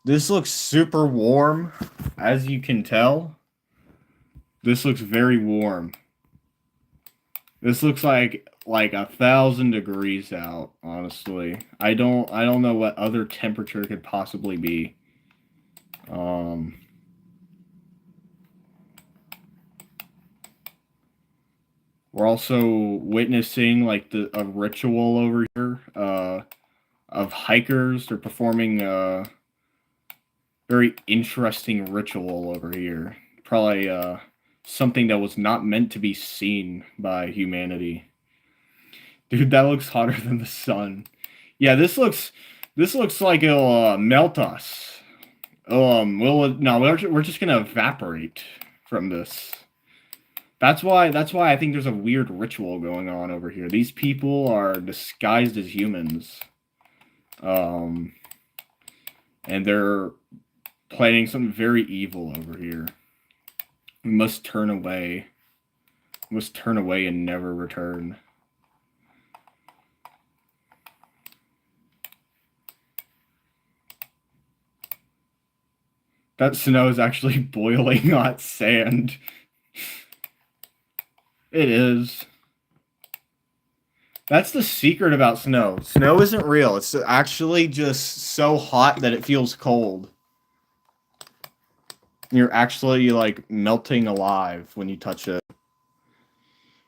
This looks super warm, as you can tell. This looks very warm. This looks like 1,000 degrees out, honestly. I don't know what other temperature could possibly be. We're also witnessing like a ritual over here of hikers. They're performing a very interesting ritual over here. Probably something that was not meant to be seen by humanity. Dude, that looks hotter than the sun. Yeah, this looks like it'll melt us. We're just gonna evaporate from this. That's why I think there's a weird ritual going on over here. These people are disguised as humans. And they're planning something very evil over here. We must turn away. We must turn away and never return. That snow is actually boiling hot sand. It is. That's the secret about snow. Snow isn't real. It's actually just so hot that it feels cold. You're actually like melting alive when you touch it.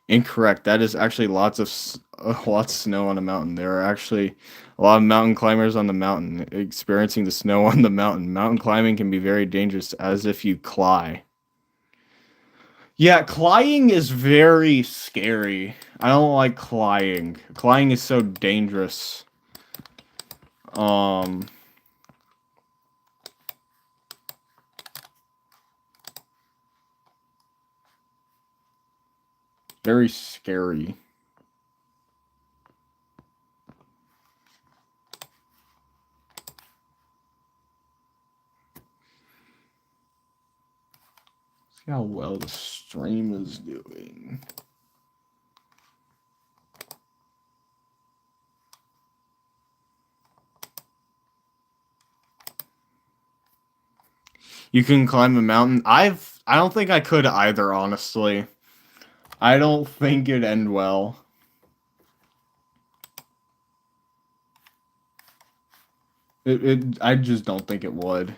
Incorrect. That is actually lots of snow on a mountain. There are actually a lot of mountain climbers on the mountain experiencing the snow on the mountain. Mountain climbing can be very dangerous, as if you climb. Yeah, clying is very scary. I don't like clying. Clying is so dangerous. Very scary. See how well the stream is doing. You can climb a mountain. I don't think I could either, honestly. I don't think it'd end well. I just don't think it would.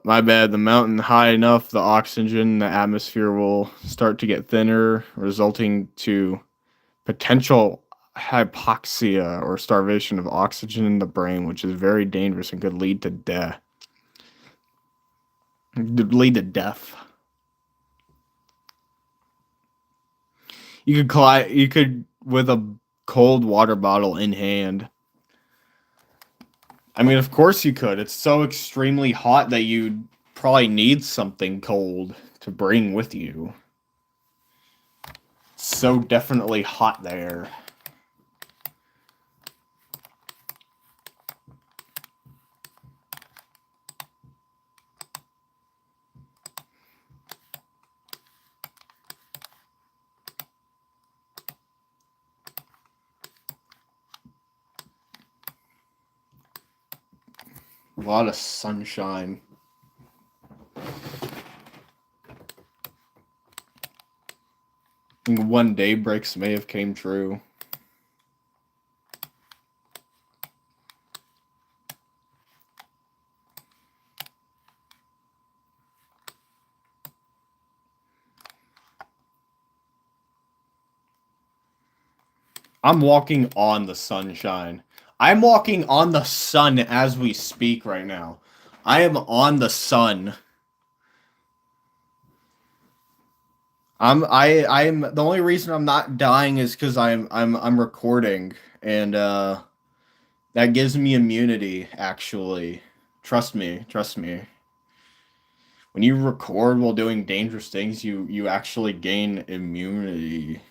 My bad. The mountain high enough, the oxygen in the atmosphere will start to get thinner, resulting to potential hypoxia or starvation of oxygen in the brain, which is very dangerous and could lead to death. You could with a cold water bottle in hand. I mean, of course you could. It's so extremely hot that you'd probably need something cold to bring with you. So definitely hot there. A lot of sunshine. I think one day breaks may have came true. I'm walking on the sunshine. I'm walking on the sun as we speak right now. I am on the sun. I'm the only reason I'm not dying is because I'm recording and that gives me immunity actually. Trust me, trust me. When you record while doing dangerous things, you actually gain immunity.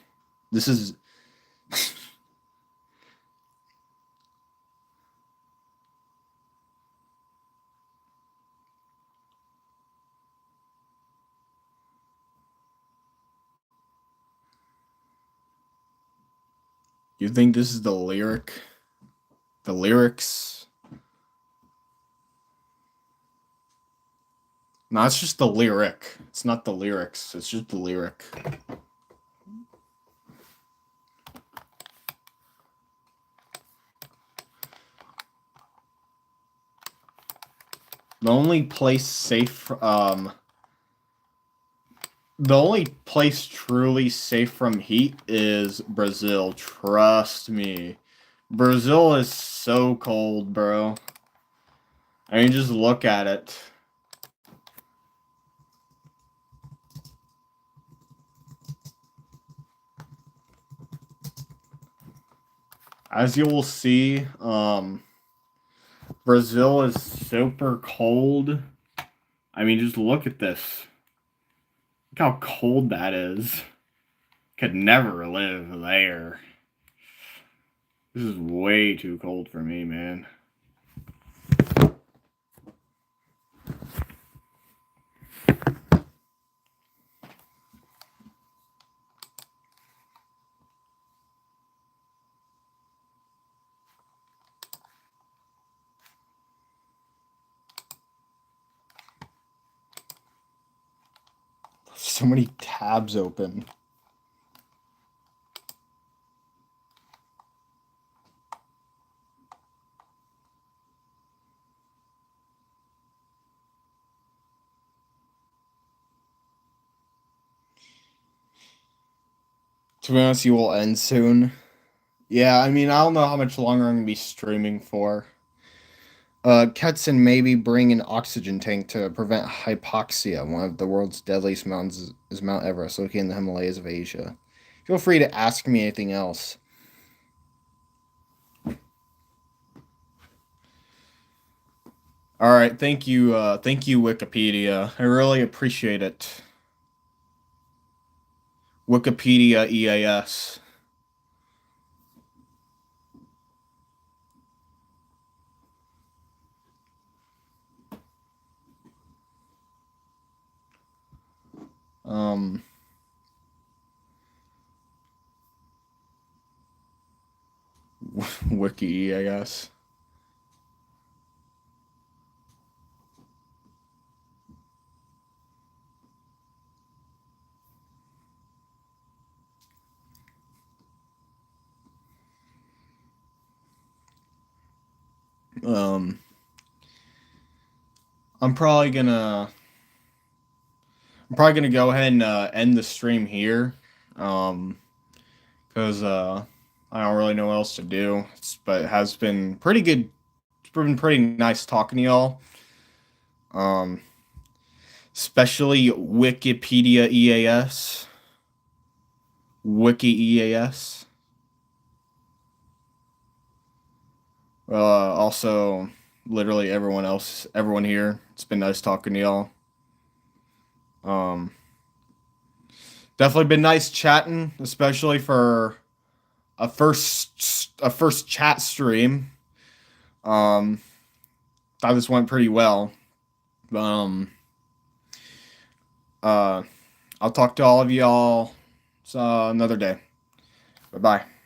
This is You think this is the lyric? The lyrics? No, it's just the lyric. It's not the lyrics. It's just the lyric. The only place safe, the only place truly safe from heat is Brazil. Trust me. Brazil is so cold, bro. I mean, just look at it. As you will see, Brazil is super cold. I mean, just look at this. Look how cold that is. Could never live there. This is way too cold for me, man. So many tabs open. To be honest, you will end soon. Yeah, I mean, I don't know how much longer I'm gonna be streaming for. Ketson maybe bring an oxygen tank to prevent hypoxia. One of the world's deadliest mountains is Mount Everest, located in the Himalayas of Asia. Feel free to ask me anything else. All right, thank you, Wikipedia. I really appreciate it. Wikipedia EAS. Wiki, I guess. Um, I'm probably gonna go ahead and end the stream here. Because I don't really know what else to do. But it has been pretty good. It's been pretty nice talking to y'all. Um, especially Wikipedia EAS. Wiki EAS. Also, literally everyone here. It's been nice talking to y'all. Um, Definitely been nice chatting, especially for a first chat stream. Um, Thought this went pretty well. Um, uh, I'll talk to all of y'all another day. Bye bye.